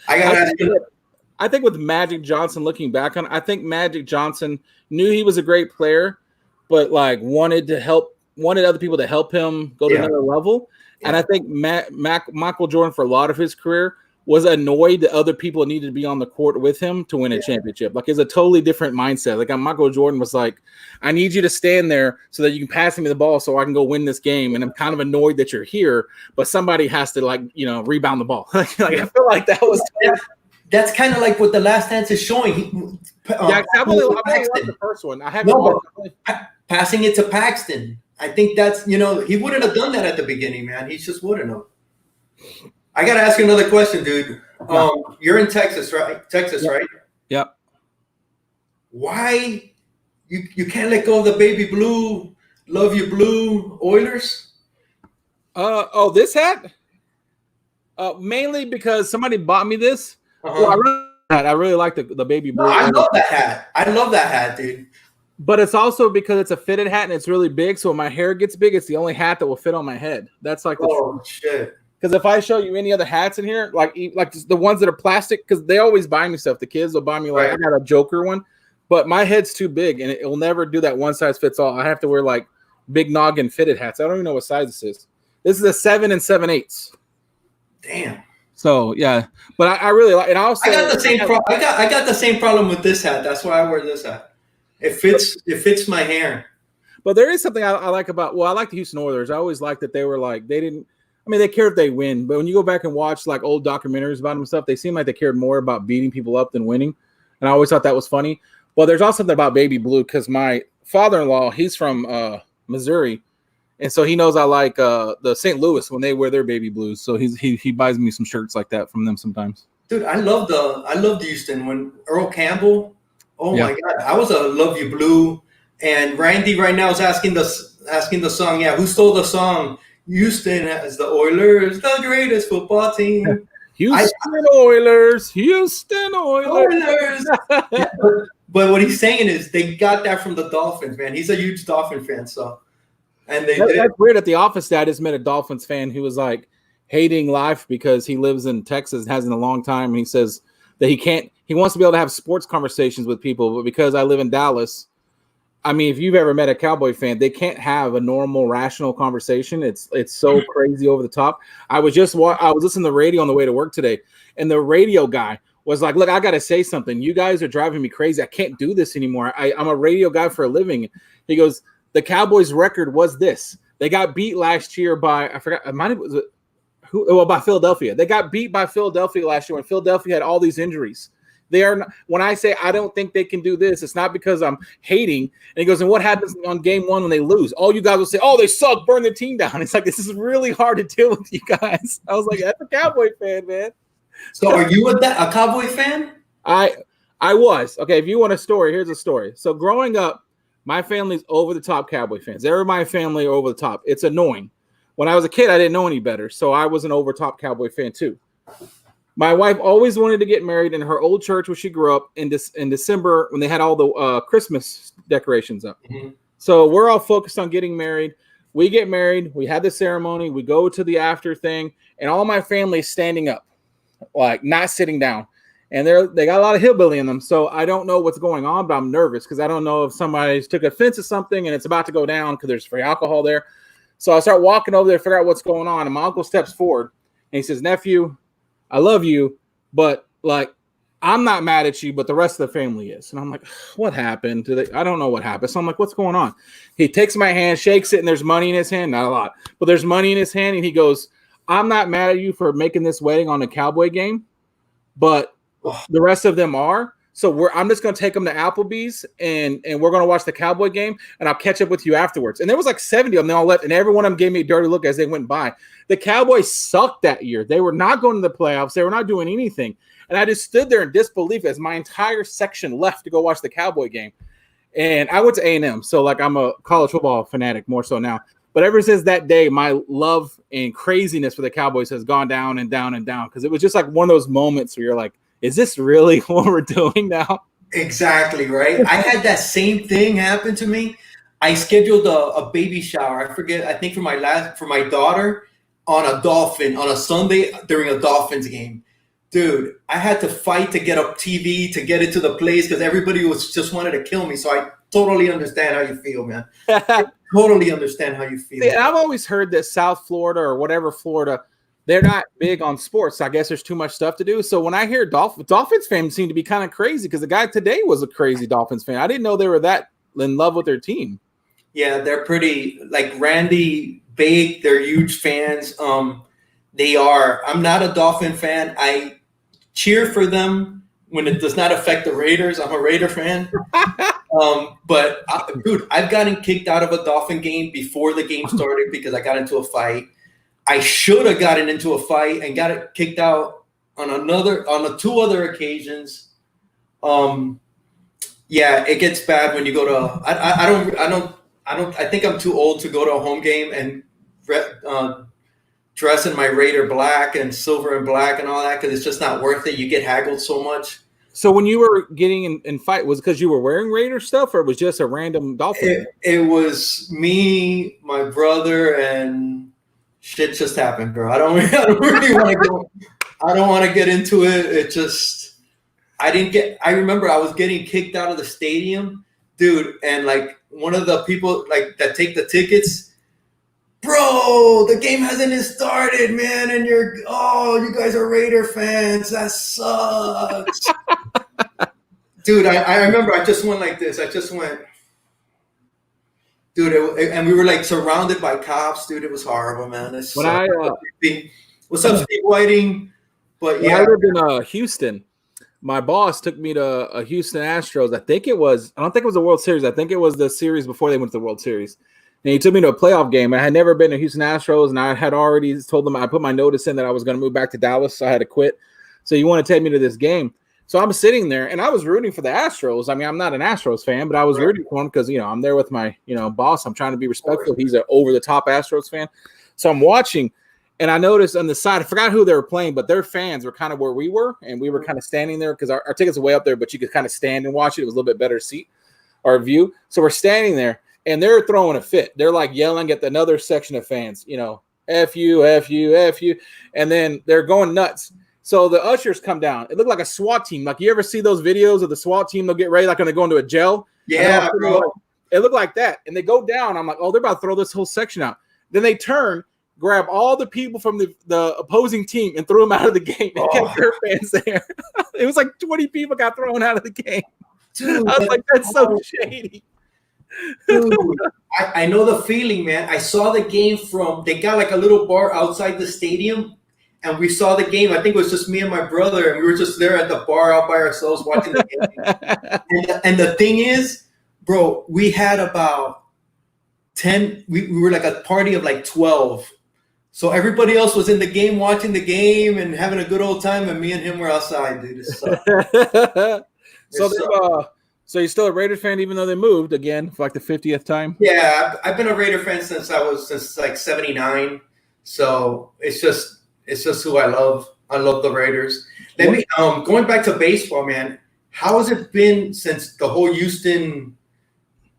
I think with Magic Johnson, looking back on it, I think Magic Johnson knew he was a great player, but wanted other people to help him go to another level. Yeah. And I think Michael Jordan, for a lot of his career, was annoyed that other people needed to be on the court with him to win a championship. Like, it's a totally different mindset. Like, Michael Jordan was like, I need you to stand there so that you can pass me the ball so I can go win this game. And I'm kind of annoyed that you're here, but somebody has to rebound the ball. I feel like that was. That's kind of like what The Last Dance is showing. I really like the first one. Passing it to Paxton. I think that's, he wouldn't have done that at the beginning, man. He just wouldn't have. I got to ask you another question, dude. You're in Texas, right? Right? Yep. Why you can't let go of the baby blue, love you blue Oilers? This hat? Mainly because somebody bought me this. Well, I really like the baby blue. I love that hat. I love that hat, dude. But it's also because it's a fitted hat and it's really big. So when my hair gets big, it's the only hat that will fit on my head. That's like shit. Because if I show you any other hats in here, like the ones that are plastic, because they always buy me stuff. The kids will buy me I got a Joker one, but my head's too big and it will never do that one size fits all. I have to wear big noggin fitted hats. I don't even know what size this is. This is a 7 7/8. Damn. So yeah, but I really like. And also, I got the same problem. I got the same problem with this hat. That's why I wear this hat. It fits my hair. But there is something I like about. Well, I like the Houston Oilers. I always liked that they were they didn't. I mean, they cared if they win, but when you go back and watch old documentaries about them and stuff, they seem like they cared more about beating people up than winning. And I always thought that was funny. But there's also something about baby blue because my father-in-law, he's from Missouri, And so he knows I like the St. Louis when they wear their baby blues. So he buys me some shirts like that from them sometimes. Dude, I loved Houston when Earl Campbell. Oh Yeah. my God, I was a Love You Blue, and Randy right now is asking the song. Yeah, who stole the song? Houston as the Oilers, the greatest football team. Houston Oilers. Oilers. Yeah, but what he's saying is they got that from the Dolphins, man. He's a huge Dolphin fan, so and they did. That's weird. At the office, I just met a Dolphins fan who was like hating life because he lives in Texas, hasn't in a long time, and he says that he wants to be able to have sports conversations with people, but because I live in Dallas, I mean, if you've ever met a Cowboy fan, they can't have a normal, rational conversation. It's so crazy over the top. I was listening to the radio on the way to work today, and the radio guy was like, "Look, I got to say something. You guys are driving me crazy. I can't do this anymore. I'm a radio guy for a living." He goes, "The Cowboys' record was this. They got beat last year by by Philadelphia. They got beat by Philadelphia last year when Philadelphia had all these injuries." When I say I don't think they can do this, it's not because I'm hating. And he goes, and what happens on game one when they lose? All you guys will say, "Oh, they suck, burn the team down." It's like, this is really hard to deal with you guys. I was like, that's a Cowboy fan, man. So are you a Cowboy fan? I was. Okay, if you want a story, here's a story. So growing up, my family's over the top Cowboy fans. Everybody in my family are over the top. It's annoying. When I was a kid, I didn't know any better, so I was an over top Cowboy fan too. My wife always wanted to get married in her old church where she grew up in December when they had all the Christmas decorations up. Mm-hmm. So we're all focused on getting married. We get married. We had the ceremony. We go to the after thing, and all my family is standing up, like not sitting down. And they got a lot of hillbilly in them. So I don't know what's going on, but I'm nervous because I don't know if somebody's took offense to something and it's about to go down because there's free alcohol there. So I start walking over there to figure out what's going on. And my uncle steps forward and he says, "Nephew, I love you, but like, I'm not mad at you, but the rest of the family is." And I'm like, what happened? I don't know what happened. So I'm like, what's going on? He takes my hand, shakes it, and there's money in his hand. Not a lot, but there's money in his hand. And he goes, "I'm not mad at you for making this wedding on a Cowboy game, but the rest of them are. So I'm just going to take them to Applebee's and we're going to watch the Cowboy game and I'll catch up with you afterwards." And there was like 70 of them. They all left and every one of them gave me a dirty look as they went by. The Cowboys sucked that year. They were not going to the playoffs. They were not doing anything. And I just stood there in disbelief as my entire section left to go watch the Cowboy game. And I went to A&M. So like I'm a college football fanatic more so now. But ever since that day, my love and craziness for the Cowboys has gone down and down and down. Because it was just like one of those moments where you're like, is this really what we're doing now? Exactly, right? I had that same thing happen to me. I scheduled a baby shower. I forget, I think for my daughter on a Sunday during a Dolphins game. Dude, I had to fight to get up TV, to get it to the place because everybody was just wanted to kill me. So I totally understand how you feel, man. Totally understand how you feel. See, I've always heard that South Florida or whatever Florida, they're not big on sports. I guess there's too much stuff to do. So when I hear Dolphins fans seem to be kind of crazy because the guy today was a crazy Dolphins fan. I didn't know they were that in love with their team. Yeah, they're pretty like Randy Bake. They're huge fans. They are. I'm not a Dolphin fan. I cheer for them when it does not affect the Raiders. I'm a Raider fan. But dude, I've gotten kicked out of a Dolphin game before the game started because I got into a fight. I should have gotten into a fight and got it kicked out on two other occasions. Yeah, it gets bad when you go to. I think I'm too old to go to a home game and dress in my Raider black and silver and black and all that because it's just not worth it. You get haggled so much. So when you were getting in fight, was it because you were wearing Raider stuff or it was just a random Dolphin? It was me, my brother, and shit just happened, bro. I don't really want to go. I don't want to get into it. It just, I remember I was getting kicked out of the stadium, dude. And like one of the people like that take the tickets, bro, the game hasn't even started, man. And you guys are Raider fans. That sucks. Dude, I remember I just went like this. I just went, dude, and we were like surrounded by cops, dude. It was horrible, man. What's up, Steve Whiting? But yeah, when I lived in Houston, my boss took me to a Houston Astros. I don't think it was the World Series. I think it was the series before they went to the World Series. And he took me to a playoff game. I had never been to Houston Astros, and I had already told them I put my notice in that I was going to move back to Dallas, so I had to quit. So you want to take me to this game? So I'm sitting there, and I was rooting for the Astros. I mean, I'm not an Astros fan, but I was rooting for them because, I'm there with my, boss. I'm trying to be respectful. He's an over-the-top Astros fan. So I'm watching, and I noticed on the side, I forgot who they were playing, but their fans were kind of where we were, and we were kind of standing there because our tickets were way up there, but you could kind of stand and watch it. It was a little bit better seat or view. So we're standing there, and they're throwing a fit. They're like yelling at another section of fans, F you, F you, F you. And then they're going nuts. So the ushers come down. It looked like a SWAT team. Like, you ever see those videos of the SWAT team? They'll get ready, like, when they go into a jail. Yeah, bro. It looked like that. And they go down. I'm like, oh, they're about to throw this whole section out. Then they turn, grab all the people from the opposing team and threw them out of the game and kept their fans there. It was like 20 people got thrown out of the game. Dude, I was like, that's so shady. Dude, I know the feeling, man. I saw the game they got like a little bar outside the stadium, and we saw the game. I think it was just me and my brother, and we were just there at the bar out by ourselves watching the game. and the thing is, bro, we had about 10. We were like a party of like 12. So everybody else was in the game watching the game and having a good old time, and me and him were outside, dude. It sucked. So you're still a Raiders fan even though they moved again for like the 50th time? Yeah, I've been a Raider fan since like 79. So it's just who I love. I love the Raiders. Let me going back to baseball, man. How has it been since the whole Houston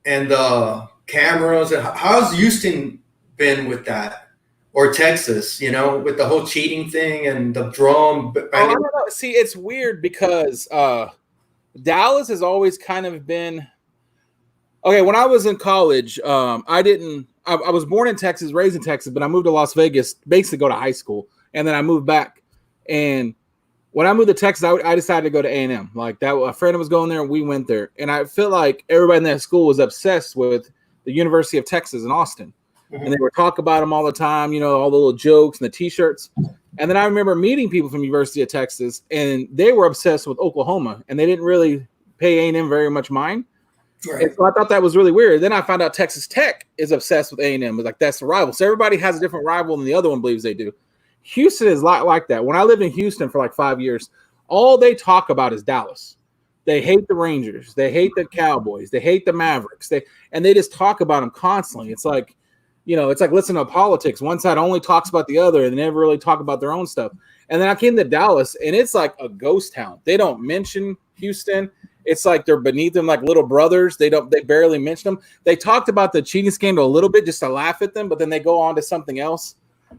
and the cameras? And how's Houston been with that, or Texas? With the whole cheating thing and the drum. I don't know. See, it's weird because Dallas has always kind of been okay. When I was in college, I was born in Texas, raised in Texas, but I moved to Las Vegas basically to go to high school, and then I moved back. And when I moved to Texas, I decided to go to A&M. Like that, a friend was going there, and we went there. And I feel like everybody in that school was obsessed with the University of Texas in Austin, and they would talk about them all the time. All the little jokes and the T-shirts. And then I remember meeting people from University of Texas, and they were obsessed with Oklahoma, and they didn't really pay A&M very much mind. Right. And so I thought that was really weird. Then I found out Texas Tech is obsessed with A&M. It's like, that's the rival. So everybody has a different rival than the other one believes they do. Houston is a lot like that. When I lived in Houston for like 5 years, all they talk about is Dallas. They hate the Rangers. They hate the Cowboys. They hate the Mavericks. They just talk about them constantly. It's like, it's like listening to politics. One side only talks about the other, and they never really talk about their own stuff. And then I came to Dallas, and it's like a ghost town. They don't mention Houston. It's like they're beneath them, like little brothers. They barely mention them. They talked about the cheating scandal a little bit just to laugh at them, but then they go on to something else.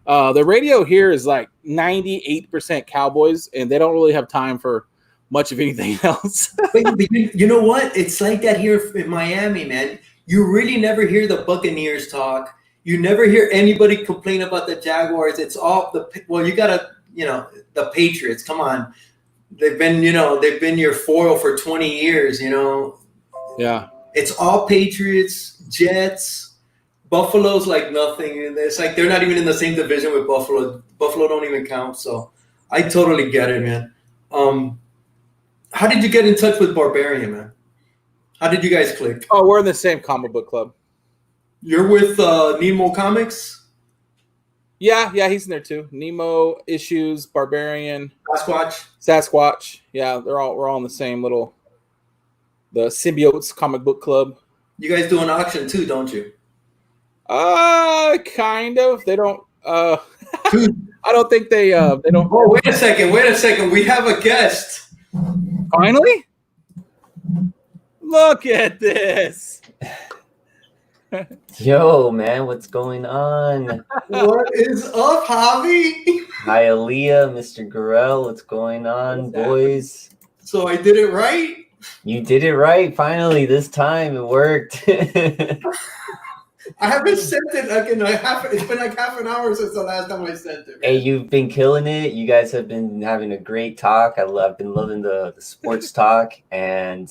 The radio here is like 98% Cowboys, and they don't really have time for much of anything else. But you know what? It's like that here in Miami, man. You really never hear the Buccaneers talk. You never hear anybody complain about the Jaguars. It's all the Patriots. Come on. They've been your foil for 20 years, Yeah. It's all Patriots, Jets, Buffalo's like nothing. It's like they're not even in the same division with Buffalo. Buffalo don't even count. So I totally get it, man. How did you get in touch with Barbarian, man? How did you guys click? Oh, we're in the same comic book club. You're with Nemo Comics? Yeah, he's in there too. Nemo, Issues, Barbarian, Sasquatch. Yeah, we're all in the same the Symbiotes comic book club. You guys do an auction too, don't you? Kind of. They don't. I don't think they don't. Oh, wait a second. We have a guest. Finally, look at this. Yo, man, what's going on? What is up, Javi? Hialeah, Mr. Garrell, what's going on, boys? So I did it right? You did it right, finally. This time it worked. I haven't sent it it's been like half an hour since the last time I sent it. Hey, you've been killing it. You guys have been having a great talk. I've been loving the sports talk, and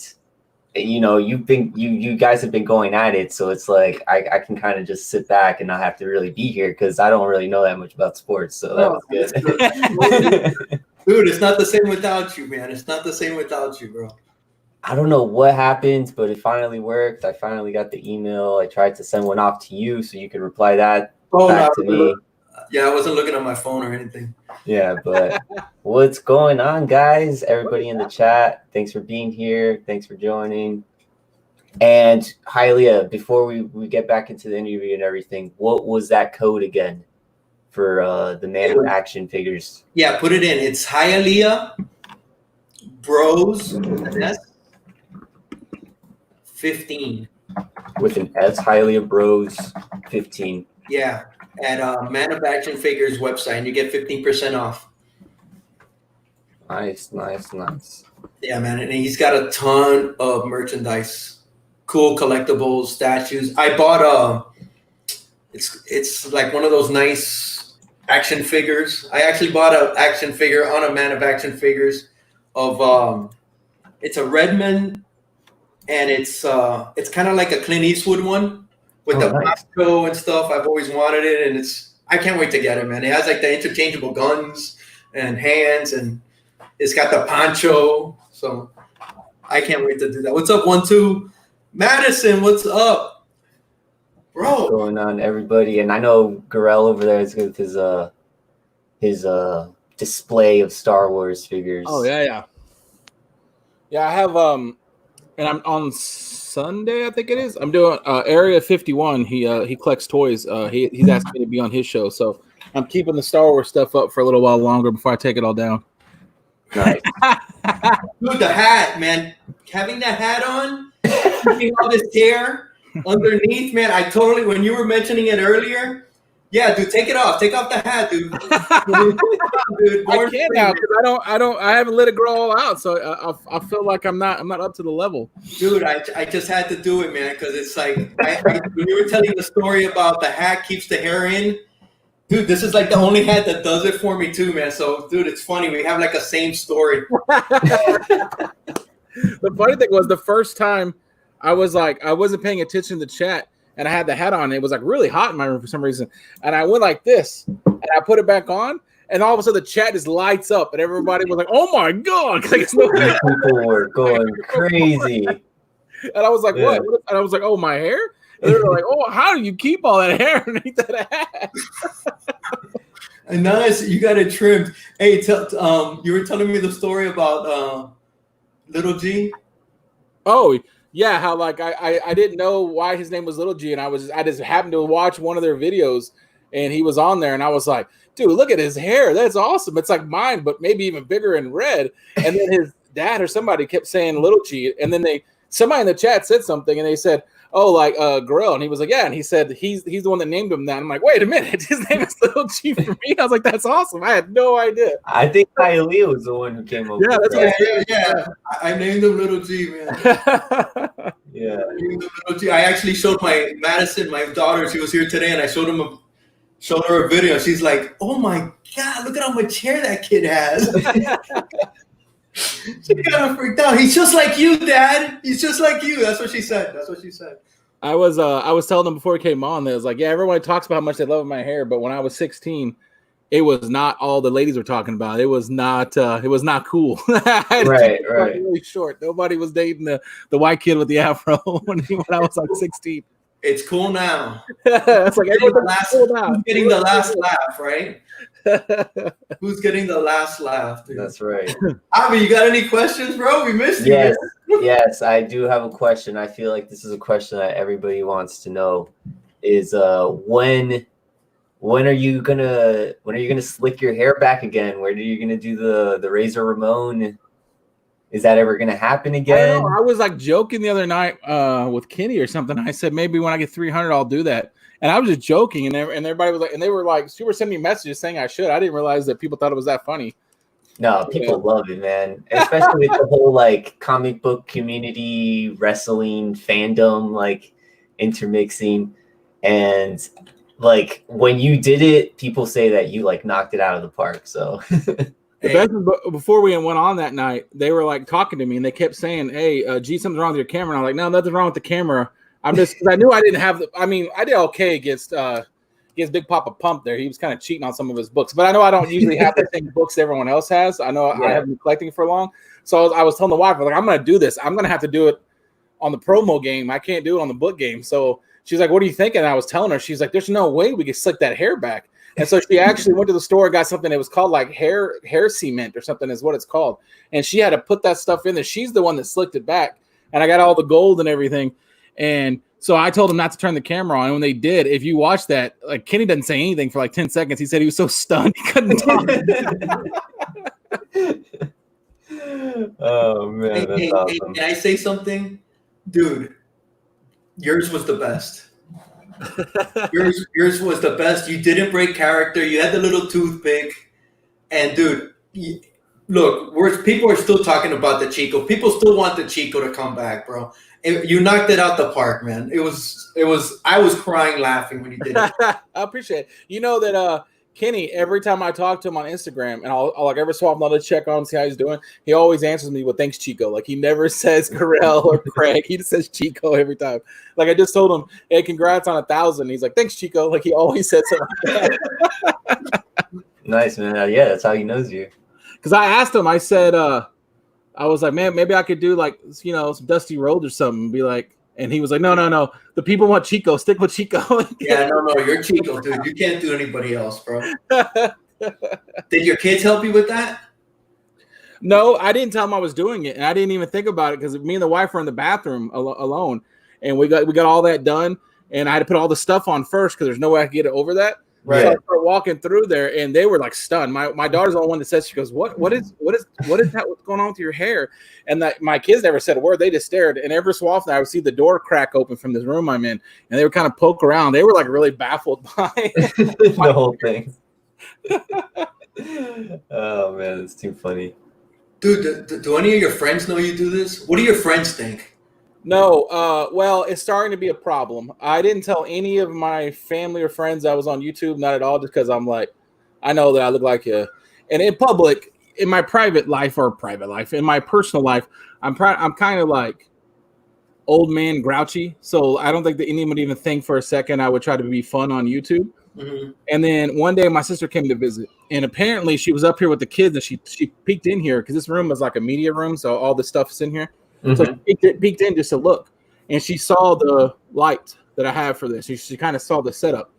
you guys have been going at it, so it's like I can kind of just sit back and not have to really be here because I don't really know that much about sports, so that was good. Dude, it's not the same without you, man. It's not the same without you, bro. I don't know what happened, but it finally worked. I finally got the email. I tried to send one off to you so you could reply that back to me. Yeah, I wasn't looking at my phone or anything. Yeah, but what's going on, guys? Everybody in the chat, thanks for being here. Thanks for joining. And Hialeah, before we get back into the interview and everything, what was that code again for the Man of Action figures? Yeah, put it in. It's Hialeah Bros 15. With an S, Hialeah Bros 15. Yeah, at Man of Action Figures website, and you get 15% off. Nice. Yeah, man, and he's got a ton of merchandise, cool collectibles, statues. I bought it's like one of those nice action figures. I actually bought an action figure on a Man of Action Figures of it's a Redmond, and it's kind of like a Clint Eastwood one with the poncho and stuff. I've always wanted it, and I can't wait to get it, man. It has like the interchangeable guns and hands, and it's got the poncho, so I can't wait to do that. What's up, 1-2? Madison, what's up, bro? What's going on, everybody? And I know Garrell over there is with his display of Star Wars figures. Oh yeah. I have and I'm on Sunday, I think it is. I'm doing Area 51. He collects toys. He's asked me to be on his show, so I'm keeping the Star Wars stuff up for a little while longer before I take it all down. Nice. Dude, the hat, man. Having that hat on, keeping all this hair underneath, man. I totally, when you were mentioning it earlier, yeah, dude, take it off. Take off the hat, dude. Dude, I can't now because I haven't let it grow all out, so I feel like I'm not up to the level. Dude, I just had to do it, man, because it's like when you were telling the story about the hat keeps the hair in. Dude, this is like the only hat that does it for me too, man. So, dude, it's funny. We have like a same story. The funny thing was the first time I wasn't paying attention to the chat and I had the hat on. It was like really hot in my room for some reason. And I went like this and I put it back on. And all of a sudden the chat just lights up and everybody was like, oh my God. People were going crazy. And I was like, what? And I was like, oh, my hair? And they were like, oh, how do you keep all that hair underneath that hat? And nice, you got it trimmed. Hey, you were telling me the story about Little G. Oh yeah, how like I didn't know why his name was Little G, and I just happened to watch one of their videos, and he was on there, and I was like, dude, look at his hair. That's awesome. It's like mine, but maybe even bigger and red. And then his dad or somebody kept saying Little G, and then somebody in the chat said something, and they said, oh, like Garrell, and he was like, yeah, and he said he's the one that named him that. I'm like, wait a minute, his name is Little G for me. I was like, that's awesome. I had no idea. I think Hialeah was the one who came up. Yeah, yeah. I named him Little G, man. Yeah. I named him Little G. I actually showed Madison, my daughter. She was here today, and I showed her a video. She's like, oh my God, look at how much hair that kid has. She kind of freaked out. He's just like you, Dad. He's just like you. That's what she said. I was telling them before he came on, they was like, yeah, everyone talks about how much they love my hair, but when I was 16, it was not all the ladies were talking about. It was not cool. Right. Really short. Nobody was dating the white kid with the afro when I was like 16. It's cool now. It's like who's getting the last laugh, right? Who's getting the last laugh? Dude? That's right. Avi, you got any questions, bro? We missed you. Yes, I do have a question. I feel like this is a question that everybody wants to know. Is when are you gonna slick your hair back again? When are you gonna do the Razor Ramon? Is that ever gonna happen again? I was like joking the other night with Kenny or something. I said maybe when I get 300, I'll do that. And I was just joking, and everybody was like, and they were like, she was sending me messages saying I should. I didn't realize that people thought it was that funny. No, people love it, man. Especially with the whole like comic book community, wrestling fandom, like intermixing. And like when you did it, people say that you like knocked it out of the park. So before we went on that night, they were like talking to me and they kept saying, hey, G, something's wrong with your camera. And I'm like, no, nothing's wrong with the camera. I'm just, because I knew I didn't have I did okay against gives Big Papa Pump there. He was kind of cheating on some of his books. But I know I don't usually have the same books everyone else has. I know I haven't been collecting for long. So I was telling the wife, like, I'm going to do this. I'm going to have to do it on the promo game. I can't do it on the book game. So she's like, what are you thinking? And I was telling her, she's like, there's no way we could slick that hair back. And so she actually went to the store and got something that was called like hair cement or something is what it's called. And she had to put that stuff in there. She's the one that slicked it back. And I got all the gold and everything. And so I told him not to turn the camera on. And when they did, if you watch that, like Kenny doesn't say anything for like 10 seconds. He said he was so stunned he couldn't talk. Oh man, that's awesome. Can I say something? Dude, yours was the best. yours was the best. You didn't break character. You had the little toothpick. And dude, look, people are still talking about the Chico. People still want the Chico to come back, bro. You knocked it out the park, man. It was. I was crying laughing when you did it. I appreciate it. You know that Kenny, every time I talk to him on Instagram, and I'll like every so often I'll check on him, see how he's doing. He always answers me with "Thanks, Chico." Like he never says Garrell or Craig. He just says Chico every time. Like I just told him, "Hey, congrats on 1,000." He's like, "Thanks, Chico." Like he always says something like that. Nice, man. Yeah, that's how he knows you. Because I asked him, I said, I was like, man, maybe I could do like, you know, some Dusty Rhodes or something and be like, and he was like, no. The people want Chico. Stick with Chico. Yeah, no. You're Chico, dude. You can't do anybody else, bro. Did your kids help you with that? No, I didn't tell them I was doing it. And I didn't even think about it because me and the wife were in the bathroom alone. And we got all that done. And I had to put all the stuff on first because there's no way I could get it over that. Right. So I started walking through there, and they were like stunned. My daughter's the only one that says, she goes, what is that? What's going on with your hair? And that my kids never said a word. They just stared. And every so often I would see the door crack open from this room I'm in, and they would kind of poke around. They were like really baffled by the whole thing. Oh man, it's too funny. Dude, do any of your friends know you do this? What do your friends think? No, well, it's starting to be a problem. I didn't tell any of my family or friends I was on YouTube, not at all, just because I'm like, I know that I look like you. And in public, in my private life, in my personal life, I'm kind of like old man grouchy. So I don't think that anyone would even think for a second I would try to be fun on YouTube. Mm-hmm. And then one day my sister came to visit, and apparently she was up here with the kids, and she peeked in here because this room is like a media room, so all this stuff is in here. Mm-hmm. So she peeked in just to look, and she saw the light that I have for this. She kind of saw the setup,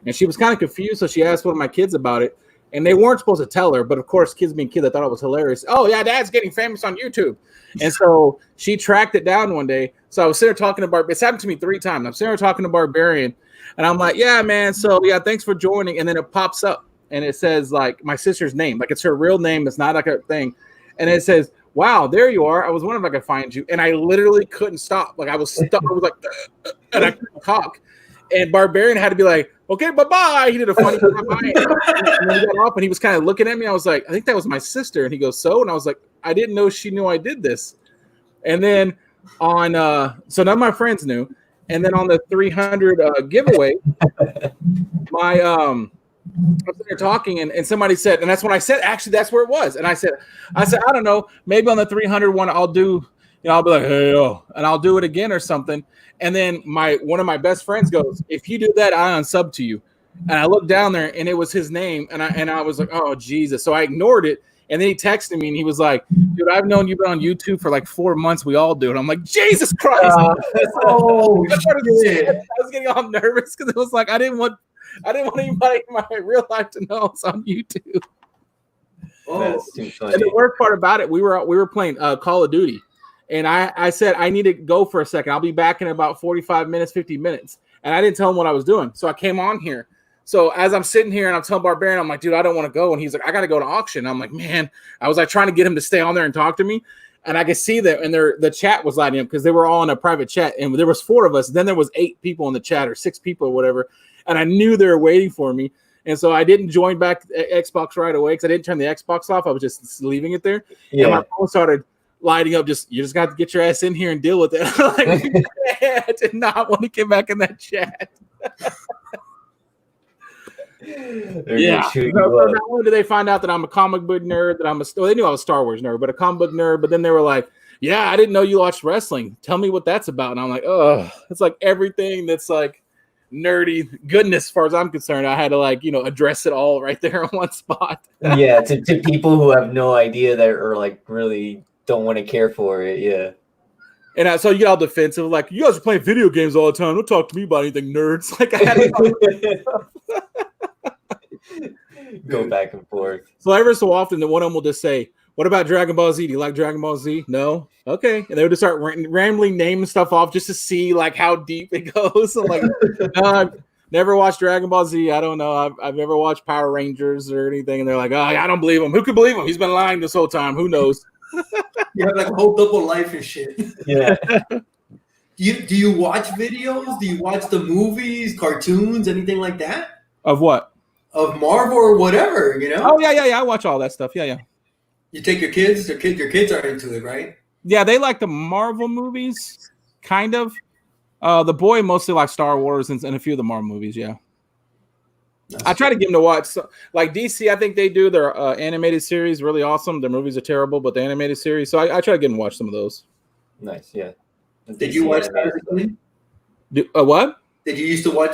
and she was kind of confused. So she asked one of my kids about it, and they weren't supposed to tell her. But of course, kids being kids, I thought it was hilarious. Oh yeah, Dad's getting famous on YouTube, and so she tracked it down one day. So I was sitting there talking to Barbarian. It's happened to me 3 times. I'm sitting there talking to Barbarian, and I'm like, yeah, man. So yeah, thanks for joining. And then it pops up, and it says like my sister's name, like it's her real name. It's not like a thing, and it says, wow, there you are. I was wondering if I could find you. And I literally couldn't stop. Like I was stuck. I was like, and I couldn't talk. And Barbarian had to be like, okay, bye-bye. He did a funny bye-bye. And then he got off, and he was kind of looking at me. I was like, I think that was my sister. And he goes, so? And I was like, I didn't know she knew I did this. And then on, so none of my friends knew. And then on the 300 giveaway, I was there talking, and somebody said, and that's when I said, actually, that's where it was. And I said, I don't know, maybe on the 300 one, I'll do, I'll be like, hey, yo, and I'll do it again or something. And then one of my best friends goes, if you do that, I unsub to you. And I looked down there, and it was his name, and I was like, oh Jesus. So I ignored it, and then he texted me, and he was like, dude, I've known you've been on YouTube for like 4 months. We all do. And I'm like, Jesus Christ. Oh, I was getting all nervous because it was like I didn't want anybody in my real life to know it's on YouTube. Oh, that's too funny. And the worst part about it, we were playing Call of Duty, and I said I need to go for a second. I'll be back in about 45 minutes, 50 minutes, and I didn't tell him what I was doing, so I came on here. So as I'm sitting here and I'm telling Barbarian, I'm like, dude, I don't want to go, and he's like, I got to go to auction. I'm like, man, I was like trying to get him to stay on there and talk to me, and I could see that, and the chat was lighting up because they were all in a private chat, and there was 4 of us. Then there was 8 people in the chat, or 6 people or whatever. And I knew they were waiting for me. And so I didn't join back Xbox right away because I didn't turn the Xbox off. I was just leaving it there. Yeah. And my phone started lighting up. You just got to get your ass in here and deal with it. Like, I did not want to get back in that chat. Yeah. So not only did they find out that I'm a comic book nerd, they knew I was a Star Wars nerd, but a comic book nerd. But then they were like, yeah, I didn't know you watched wrestling. Tell me what that's about. And I'm like, oh, it's like everything that's like nerdy goodness as far as I'm concerned. I had to like, address it all right there in one spot. Yeah, to people who have no idea that or like really don't want to care for it. Yeah. And so you get all defensive, like, you guys are playing video games all the time. Don't talk to me about anything, nerds. Like, I had to go back and forth. So every so often, the one of them will just say, "What about Dragon Ball Z? Do you like Dragon Ball Z?" No? Okay. And they would just start randomly naming stuff off just to see, like, how deep it goes. I'm like, no, I've never watched Dragon Ball Z. I don't know. I've never watched Power Rangers or anything. And they're like, oh, I don't believe him. Who could believe him? He's been lying this whole time. Who knows? You have like a whole double life and shit. Yeah. Do you watch videos? Do you watch the movies, cartoons, anything like that? Of what? Of Marvel or whatever, Oh, yeah. I watch all that stuff. Yeah. You take your kids. Your kids are into it, right? Yeah, they like the Marvel movies, kind of. The boy mostly likes Star Wars and a few of the Marvel movies, yeah. I try to get him to watch, like DC, I think they do their animated series really awesome. Their movies are terrible, but the animated series. So I try to get him to watch some of those. Nice, yeah. Did you watch that as a kid? What? Did you used to watch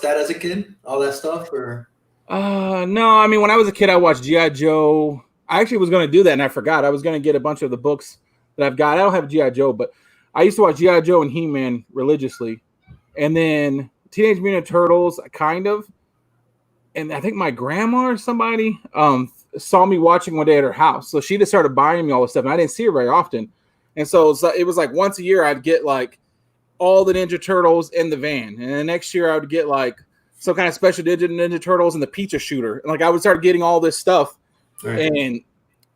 that as a kid? All that stuff? Or? No, I mean, when I was a kid, I watched G.I. Joe. I actually was going to do that, and I forgot. I was going to get a bunch of the books that I've got. I don't have G.I. Joe, but I used to watch G.I. Joe and He-Man religiously. And then Teenage Mutant Turtles, kind of. And I think my grandma or somebody saw me watching one day at her house. So she just started buying me all this stuff. And I didn't see her very often. And so it was like once a year I'd get like all the Ninja Turtles in the van. And the next year I would get like some kind of special Ninja Turtles and the Pizza Shooter. And like I would start getting all this stuff. Right. And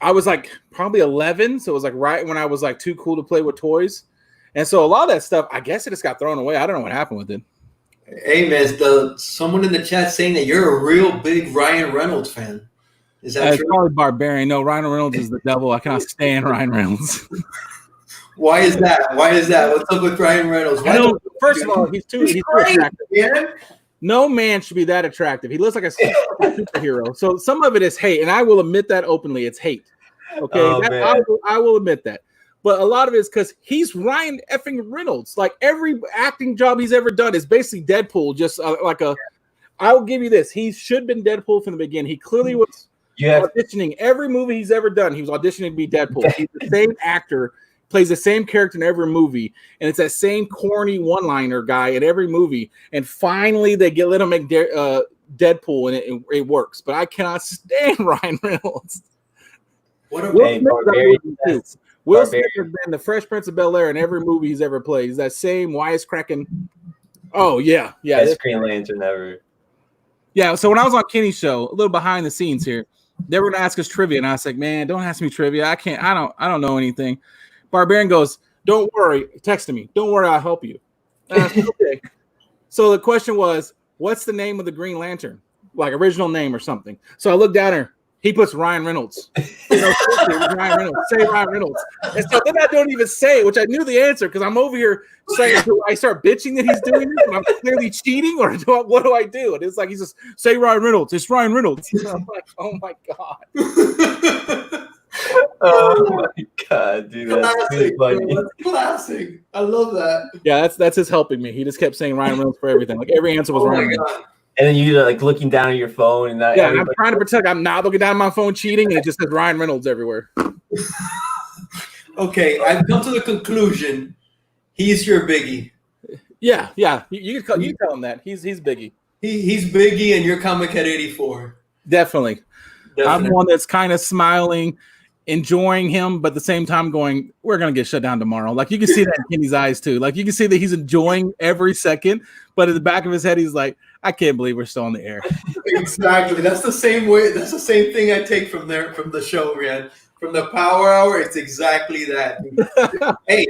I was like probably 11. So it was like right when I was like too cool to play with toys. And so a lot of that stuff, I guess it just got thrown away. I don't know what happened with it. Hey, man, someone in the chat saying that you're a real big Ryan Reynolds fan. Is that true? Probably Barbarian. No, Ryan Reynolds is the devil. I cannot stand Ryan Reynolds. Why is that? What's up with Ryan Reynolds? First of all, he's too attractive. Man. No man should be that attractive. He looks like a superhero. So some of it is hate, and I will admit that openly. It's hate. Okay, I will admit that. But a lot of it is because he's Ryan effing Reynolds. Like every acting job he's ever done is basically Deadpool. Just I will give you this. He should have been Deadpool from the beginning. He clearly was auditioning every movie he's ever done. He was auditioning to be Deadpool. He's the same actor, plays the same character in every movie. And it's that same corny one-liner guy in every movie. And finally they let him make Deadpool and it works. But I cannot stand Ryan Reynolds. What a Will Smith has been the Fresh Prince of Bel-Air in every movie he's ever played. He's that same wisecracking. Oh, yeah. Best Green Lantern ever. Yeah, so when I was on Kenny's show, a little behind the scenes here, they were going to ask us trivia, and I was like, man, don't ask me trivia. I don't know anything. Barbarian goes, don't worry. Texted me. Don't worry, I'll help you. And I was like, okay. So the question was, what's the name of the Green Lantern? Like original name or something. So I looked down there. He puts Ryan Reynolds. Ryan Reynolds. Say Ryan Reynolds. And so then I don't even say it, which I knew the answer because I'm over here saying, do I start bitching that he's doing this and I'm clearly cheating, or what do I do? And it's like, he's just, say Ryan Reynolds. It's Ryan Reynolds. And I'm like, oh my God. Oh my God, dude. That's classic, funny. That's classic. I love that. Yeah, that's his helping me. He just kept saying Ryan Reynolds for everything. Like every answer was Ryan Reynolds. And then you like looking down at your phone and that. Yeah, I'm trying to protect. I'm not looking down at my phone cheating, and it just says Ryan Reynolds everywhere. Okay, I've come to the conclusion. He's your Biggie. Yeah. You can tell him that he's Biggie. He's Biggie, and you're Comic Head 84. Definitely. I'm one that's kind of smiling, enjoying him, but at the same time going, we're gonna get shut down tomorrow. Like you can see that in Kenny's eyes too. Like you can see that he's enjoying every second, but at the back of his head, he's like, I can't believe we're still on the air. Exactly. That's the same way. That's the same thing I take from the show, man. From the Power Hour, it's exactly that. Hey,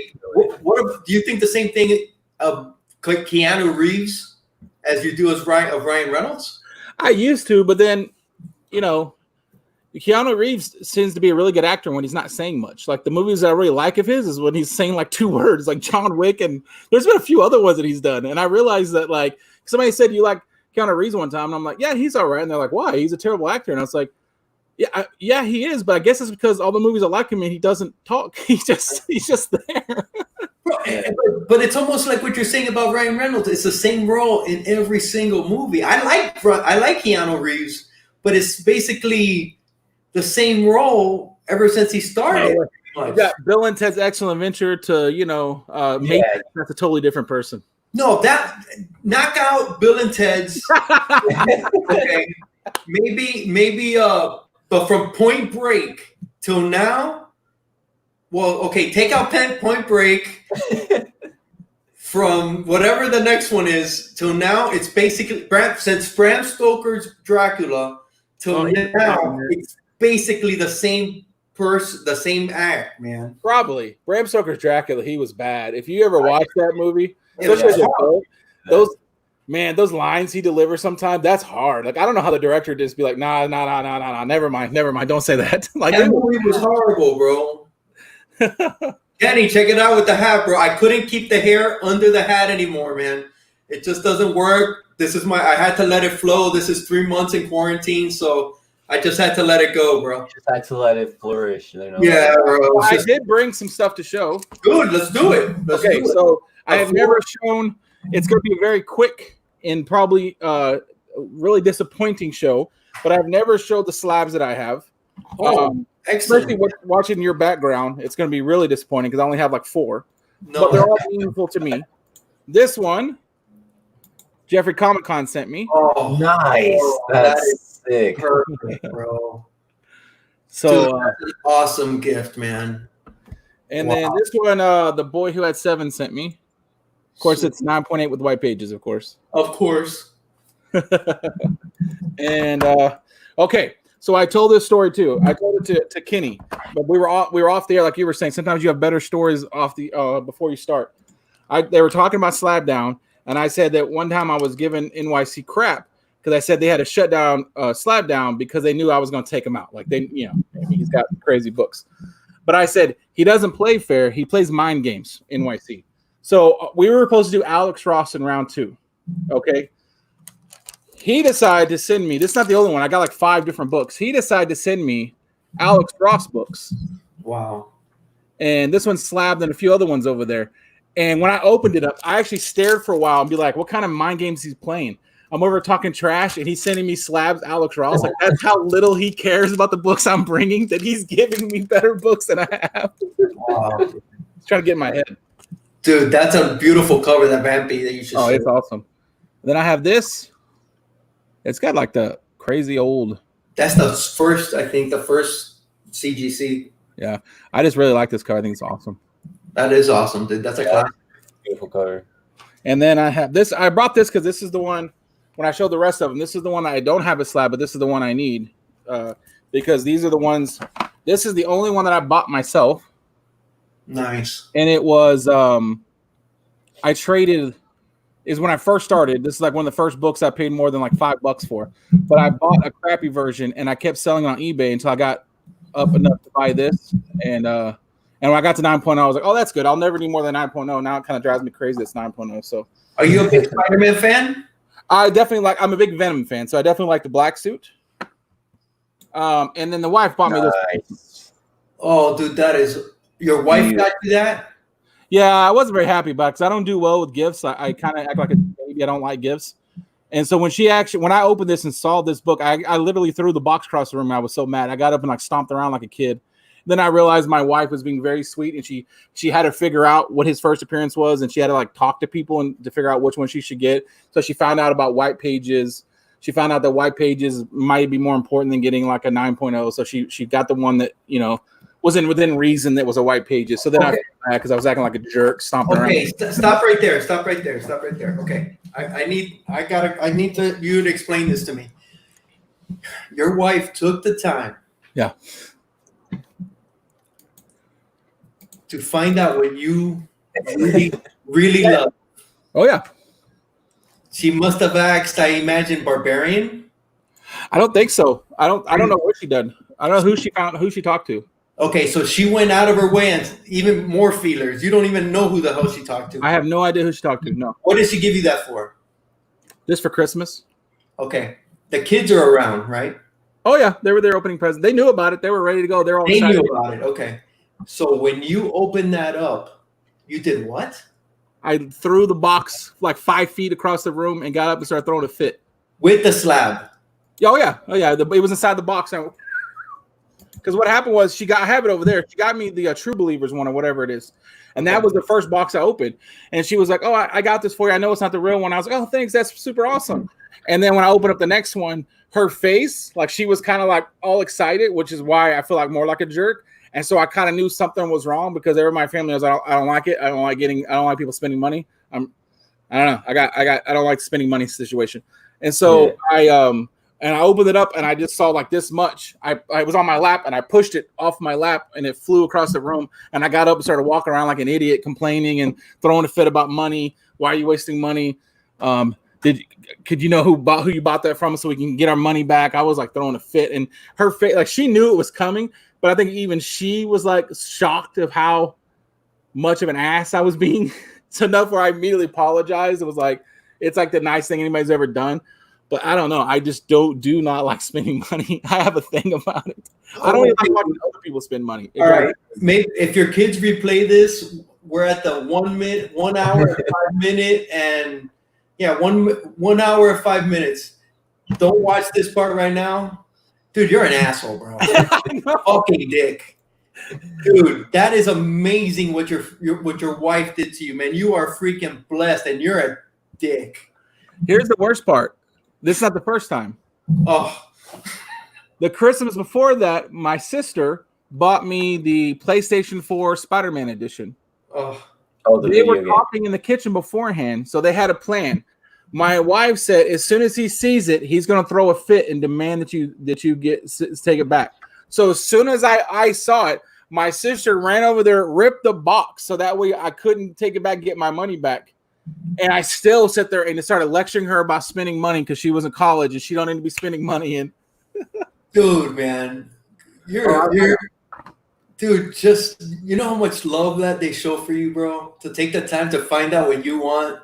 what do you think the same thing of Keanu Reeves as you do as Ryan Reynolds? I used to, but then, Keanu Reeves seems to be a really good actor when he's not saying much. Like the movies that I really like of his is when he's saying like 2 words, like John Wick, and there's been a few other ones that he's done. And I realized that like somebody said you like Keanu Reeves one time, and I'm like, yeah, he's all right. And they're like, why? He's a terrible actor. And I was like, yeah, he is. But I guess it's because all the movies I like him in, he doesn't talk. He's just there. But it's almost like what you're saying about Ryan Reynolds. It's the same role in every single movie. I like Keanu Reeves, but it's basically the same role ever since he started. You got Bill and Ted's Excellent Adventure to Matrix. That's a totally different person. No, that knock out Bill and Ted's. Okay, maybe. But from Point Break till now, well, okay, take out Point Break. From whatever the next one is till now, it's basically since Bram Stoker's Dracula till now, it's basically the same person, the same act, man. Probably Bram Stoker's Dracula. He was bad. If you ever watched that movie, those lines he delivers sometimes, that's hard. Like I don't know how the director just be like, nah, never mind, don't say that. Like that movie was horrible, bro. Danny, check it out with the hat, bro. I couldn't keep the hair under the hat anymore, man. It just doesn't work. I had to let it flow. This is 3 months in quarantine, so I just had to let it go, bro. Just had to let it flourish. Yeah, bro. I did bring some stuff to show. Good, let's do it. So I have never shown. It's going to be a very quick and probably really disappointing show, but I've never showed the slabs that I have. Especially watching your background, it's going to be really disappointing because I only have like 4. No. But they're all meaningful to me. This one, Jeffrey Comic Con sent me. Oh, nice. That's sick. Perfect, bro. So, dude, that's an awesome gift, man. And then this one, The Boy Who Had 7 sent me. Of course, it's 9.8 with white pages, of course. Of course. And, okay. So I told this story too. I told it to Kenny, but we were off the air, like you were saying. Sometimes you have better stories off the before you start. They were talking about Slab Down, and I said that one time I was giving NYC crap because I said they had to shut down Slab Down because they knew I was going to take him out. Like he's got crazy books, but I said he doesn't play fair. He plays mind games. NYC. So we were supposed to do Alex Ross in round 2. Okay. He decided to send me, this is not the only one. I got like 5 different books. He decided to send me Alex Ross books. Wow. And this one's slabbed and a few other ones over there. And when I opened it up, I actually stared for a while and be like, what kind of mind games he's playing? I'm over talking trash and he's sending me slabs Alex Ross. Like that's how little he cares about the books I'm bringing, that he's giving me better books than I have. Wow. He's trying to get in my head. Dude, that's a beautiful cover, that Vampy that you should it's awesome. Then I have this. It's got like the crazy old. That's the first CGC. Yeah, I just really like this cover. I think it's awesome. That is awesome, dude. That's a classic. Beautiful cover. And then I have this. I brought this because this is the one. When I showed the rest of them, this is the one I don't have a slab, but this is the one I need because these are the ones. This is the only one that I bought myself. Nice. And it was I traded. Is when I first started. This is like one of the first books I paid more than like $5 for. But I bought a crappy version and I kept selling it on eBay until I got up enough to buy this. And when I got to 9.0, I was like, oh, that's good. I'll never need more than 9.0. Now it kind of drives me crazy. It's 9.0. So, are you a big Spider-Man fan? I definitely like. I'm a big Venom fan, so I definitely like the black suit. And then the wife bought me this. Oh, dude, that is your wife got you that. Yeah, I wasn't very happy about it because I don't do well with gifts. I kind of act like a baby. I don't like gifts. And so when I opened this and saw this book, I literally threw the box across the room. I was so mad. I got up and like stomped around like a kid. Then I realized my wife was being very sweet and she had to figure out what his first appearance was. And she had to like talk to people and to figure out which one she should get. So she found out about white pages. She found out that white pages might be more important than getting like a 9.0. So she got the one that, wasn't within reason that was a white pages. So then I felt bad because I was acting like a jerk, stomping around. Okay, stop right there. Okay, I need you to explain this to me. Your wife took the time. Yeah. To find out what you really, really love. Oh yeah. She must have asked, I imagine, Barbarian. I don't think so. I don't know what she did. I don't know who she talked to. Okay, so she went out of her way and even more feelers. You don't even know who the hell she talked to. I have no idea who she talked to. No. What did she give you that for? Just for Christmas. Okay. The kids are around, right? Oh yeah, they were there opening present. They knew about it. They were ready to go. They're all They excited. knew about it. Okay. So when you open that up, You did what? I threw the box like 5 feet across the room and got up and started throwing a fit. With the slab? Oh yeah. It was inside the box. Because what happened was I have it over there. She got me the True Believers one or whatever it is. And that was the first box I opened. And she was like, oh, I got this for you. I know it's not the real one. I was like, oh, thanks. That's super awesome. And then when I opened up the next one, her face, like she was kind of like all excited, which is why I feel like more like a jerk. And so I kind of knew something was wrong because everyone in my family knows I don't like it. I don't like people spending money. I don't know. I don't like spending money situation. And so I opened it up and I just saw like this much. I was on my lap and I pushed it off my lap and it flew across the room. And I got up and started walking around like an idiot, complaining and throwing a fit about money. Why are you wasting money? Could you know who you bought that from so we can get our money back? I was like throwing a fit, and her face, like she knew it was coming, but I think even she was like shocked of how much of an ass I was being. It's enough where I immediately apologized. It was like, it's like the nice thing anybody's ever done. But I don't know. I just do not like spending money. I have a thing about it. I don't even like watching other people spend money. All right. Maybe if your kids replay this, we're at the 1 hour, 5 minute, and 1 hour, 5 minutes. Don't watch this part right now. Dude, you're an asshole, bro. Fucking dick. Dude, that is amazing what your wife did to you, man. You are freaking blessed, and you're a dick. Here's the worst part. This is not the first time. Oh. The Christmas before that, my sister bought me the PlayStation 4 Spider-Man edition. Oh. They were talking in the kitchen beforehand, so they had a plan. My wife said, as soon as he sees it, he's going to throw a fit and demand that you take it back. So as soon as I saw it, my sister ran over there, ripped the box, so that way I couldn't take it back and get my money back. And I still sit there and started lecturing her about spending money because she was in college and she don't need to be spending money. And dude, man, dude, just you know how much love that they show for you, bro. To take the time to find out what you want,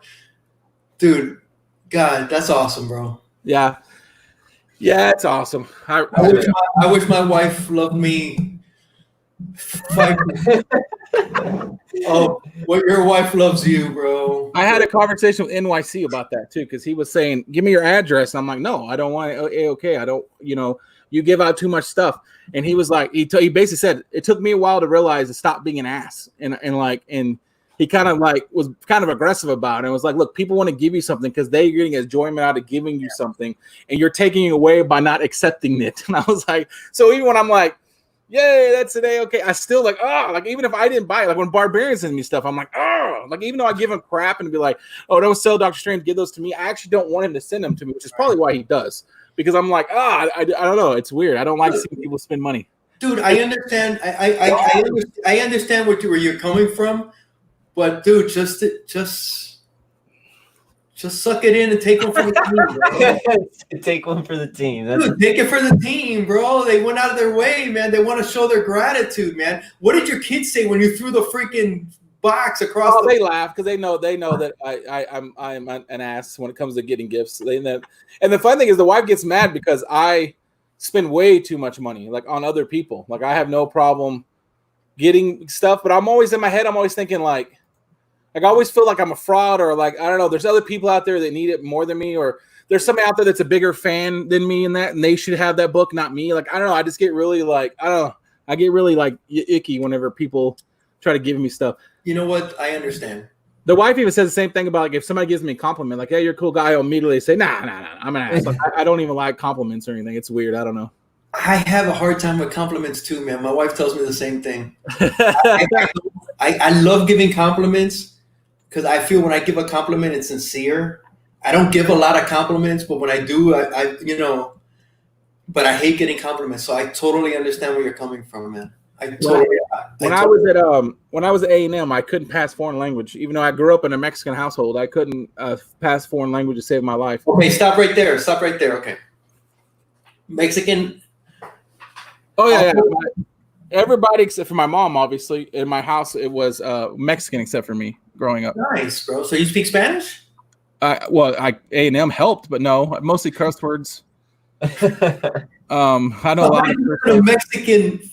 dude. God, that's awesome, bro. Yeah, it's awesome. I wish my wife loved me. Oh, what your wife loves you, bro. I had a conversation with NYC about that too, because he was saying, "Give me your address." And I'm like, "No, I don't want it. Okay, I don't. You give out too much stuff." And he was like, he basically said, "It took me a while to realize to stop being an ass." And he kind of like was kind of aggressive about it. And was like, "Look, people want to give you something because they're getting enjoyment out of giving you something, and you're taking it away by not accepting it." And I was like, so even when I'm like, yay, that's today. Okay. I still like, like even if I didn't buy it, like when Barbarian sends me stuff, I'm like, like even though I give him crap and be like, oh, don't sell Dr. Strange, give those to me. I actually don't want him to send them to me, which is probably why he does. Because I'm like, I don't know. It's weird. I don't like seeing people spend money. Dude, I understand. I understand where you're coming from, but dude, just suck it in and take one for the team, bro. Take one for the team. Dude, take it for the team, bro. They went out of their way, man. They want to show their gratitude, man. What did your kids say when you threw the freaking box across? They laugh because they know that I'm an ass when it comes to getting gifts. And the fun thing is the wife gets mad because I spend way too much money like on other people. Like I have no problem getting stuff, but I'm always in my head. I'm always thinking like I always feel like I'm a fraud, or like, I don't know, there's other people out there that need it more than me, or there's somebody out there that's a bigger fan than me in that, and they should have that book, not me. Like, I don't know. I just get really like, I don't know. I get really like icky whenever people try to give me stuff. You know what? I understand. The wife even says the same thing about like if somebody gives me a compliment, like, hey, you're a cool guy, I'll immediately say, nah, I'm an ass. Like, I don't even like compliments or anything. It's weird. I don't know. I have a hard time with compliments too, man. My wife tells me the same thing. I love giving compliments. Because I feel when I give a compliment, it's sincere. I don't give a lot of compliments, but when I do, but I hate getting compliments. So I totally understand where you're coming from, man. When I was at A&M, I couldn't pass foreign language. Even though I grew up in a Mexican household, I couldn't pass foreign language to save my life. Okay, stop right there. Okay. Mexican. Oh, yeah. Everybody except for my mom, obviously. In my house, it was Mexican except for me. Growing up. Nice, bro. So you speak Spanish? A&M helped, but no, mostly curse words. I know a lot of Mexican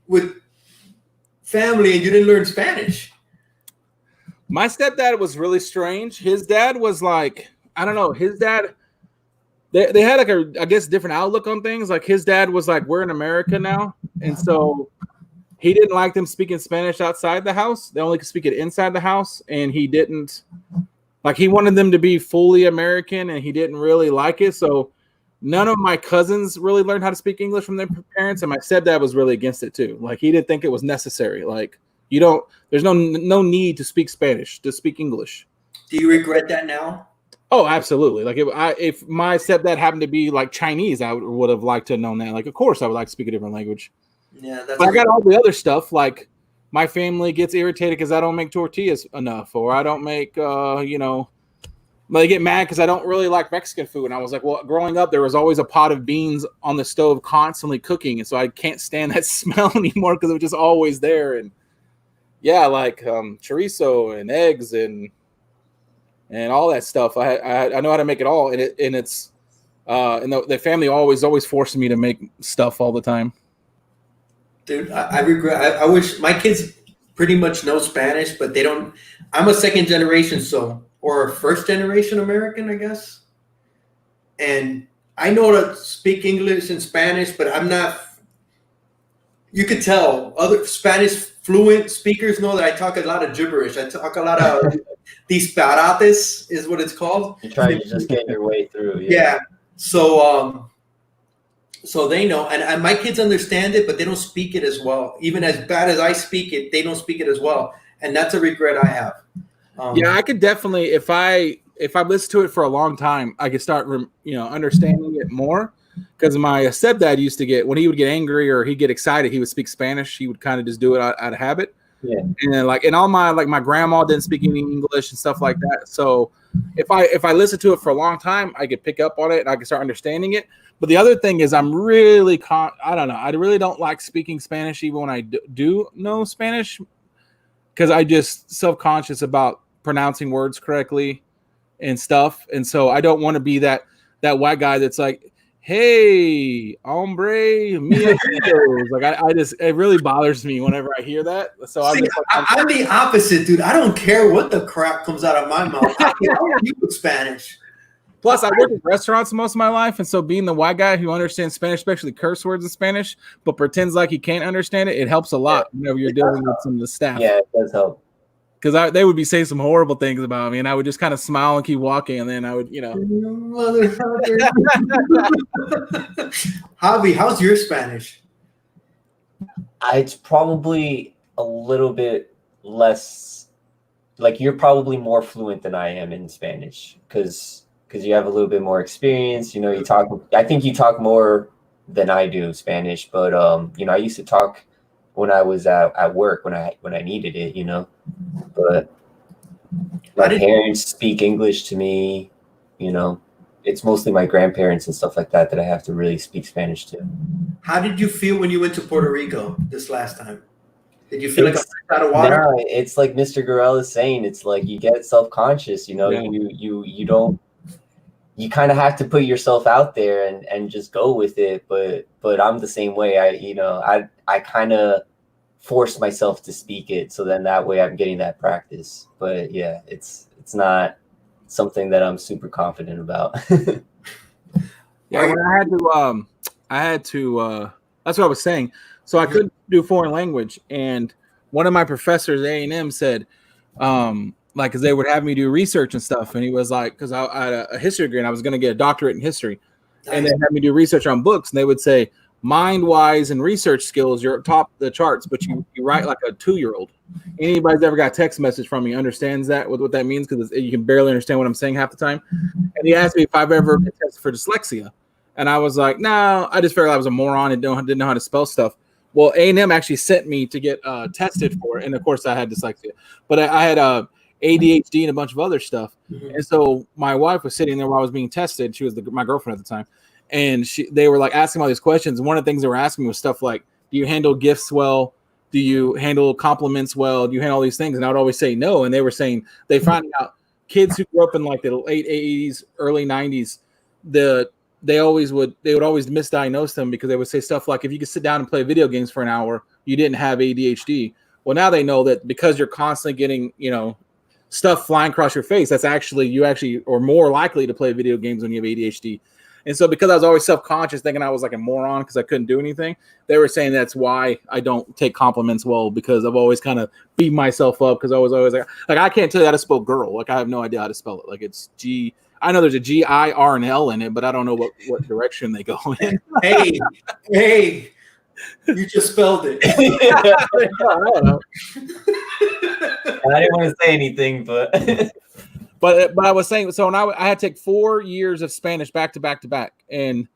with family and you didn't learn Spanish. My stepdad was really strange. His dad was like, I don't know. His dad, they had like a, I guess, different outlook on things. Like his dad was like, we're in America now. And so he didn't like them speaking Spanish outside the house. They only could speak it inside the house. And he didn't, like, he wanted them to be fully American and he didn't really like it. So none of my cousins really learned how to speak English from their parents. And my stepdad was really against it too. Like he didn't think it was necessary. Like, you don't. There's no need to speak Spanish, to speak English. Do you regret that now? Oh, absolutely. Like if my stepdad happened to be like Chinese, I would have liked to have known that. Like, of course, I would like to speak a different language. Yeah, that's. But I got all the other stuff. Like my family gets irritated because I don't make tortillas enough, or I don't make, they get mad because I don't really like Mexican food. And I was like, well, growing up, there was always a pot of beans on the stove constantly cooking, and so I can't stand that smell anymore because it was just always there. And yeah, like chorizo and eggs and all that stuff. I know how to make it all, and it's the family always forced me to make stuff all the time. Dude, I regret. I wish my kids pretty much know Spanish, but they don't. I'm a second generation, or first generation American, I guess. And I know to speak English and Spanish, but I'm not. You could tell other Spanish fluent speakers know that I talk a lot of gibberish. I talk a lot of disparates, is what it's called. You're trying to just get your way through. Yeah. So they know, and my kids understand it, but they don't speak it as well. Even as bad as I speak it, they don't speak it as well, and that's a regret I have. Yeah, I could definitely, if I listen to it for a long time, I could start, understanding it more. Because my stepdad used to get, when he would get angry or he'd get excited, he would speak Spanish. He would kind of just do it out of habit. Yeah. And then and all my grandma didn't speak any English and stuff like that. So if I listen to it for a long time, I could pick up on it and I could start understanding it. But the other thing is I'm really, I don't know. I really don't like speaking Spanish even when I do know Spanish, because I just self-conscious about pronouncing words correctly and stuff. And so I don't want to be that white guy that's like, hey, hombre, mi amigos. Like it really bothers me whenever I hear that. So I'm the opposite, dude. I don't care what the crap comes out of my mouth. I don't speak Spanish. Plus, I worked in restaurants most of my life, and so being the white guy who understands Spanish, especially curse words in Spanish, but pretends like he can't understand it, it helps a lot whenever you're dealing with some of the staff. Yeah, it does help. Because they would be saying some horrible things about me, and I would just kind of smile and keep walking, and then I would, Motherfucker. Javi, how's your Spanish? It's probably a little bit less, like you're probably more fluent than I am in Spanish because you have a little bit more experience. You talk, I think you talk more than I do Spanish, but I used to talk when I was at work when I needed it, but my parents speak English to me, it's mostly my grandparents and stuff like that I have to really speak Spanish to. How did you feel when you went to Puerto Rico this last time? Did you feel like a fish out of water? No, it's like Mr. Garrell is saying, it's like you get self-conscious, you don't, you kind of have to put yourself out there and just go with it. But I'm the same way. I kind of force myself to speak it. So then that way I'm getting that practice. But yeah, it's not something that I'm super confident about. Yeah, when I had to, that's what I was saying. So I couldn't do foreign language. And one of my professors at A&M said, because they would have me do research and stuff. And he was like, because I had a history degree and I was going to get a doctorate in history. Nice. And they had me do research on books. And they would say, mind-wise and research skills, you're top the charts, but you write like a 2-year-old. Anybody's ever got a text message from me understands that, what that means, because you can barely understand what I'm saying half the time. And he asked me if I've ever been tested for dyslexia. And I was like, no, I just figured I was a moron and didn't know how to spell stuff. Well, A&M actually sent me to get tested for it. And, of course, I had dyslexia. But I had ADHD and a bunch of other stuff. Mm-hmm. And so my wife was sitting there while I was being tested. She was my girlfriend at the time. And they were like asking all these questions. And one of the things they were asking me was stuff like, do you handle gifts well? Do you handle compliments well? Do you handle all these things? And I would always say no. And they were saying they found out kids who grew up in like the late 80s, early 90s, they would always misdiagnose them because they would say stuff like, if you could sit down and play video games for an hour, you didn't have ADHD. Well, now they know that because you're constantly getting, stuff flying across your face. That's actually you actually are more likely to play video games when you have ADHD. And so because I was always self-conscious, thinking I was like a moron because I couldn't do anything, they were saying that's why I don't take compliments well, because I've always kind of beat myself up because I was always like I can't tell you how to spell girl. Like I have no idea how to spell it. Like it's G. I know there's a G, I, R, and L in it, but I don't know what direction they go in. Hey, you just spelled it. I don't know. I didn't want to say anything, but but I was saying, so when I had to take 4 years of Spanish back to back to back, and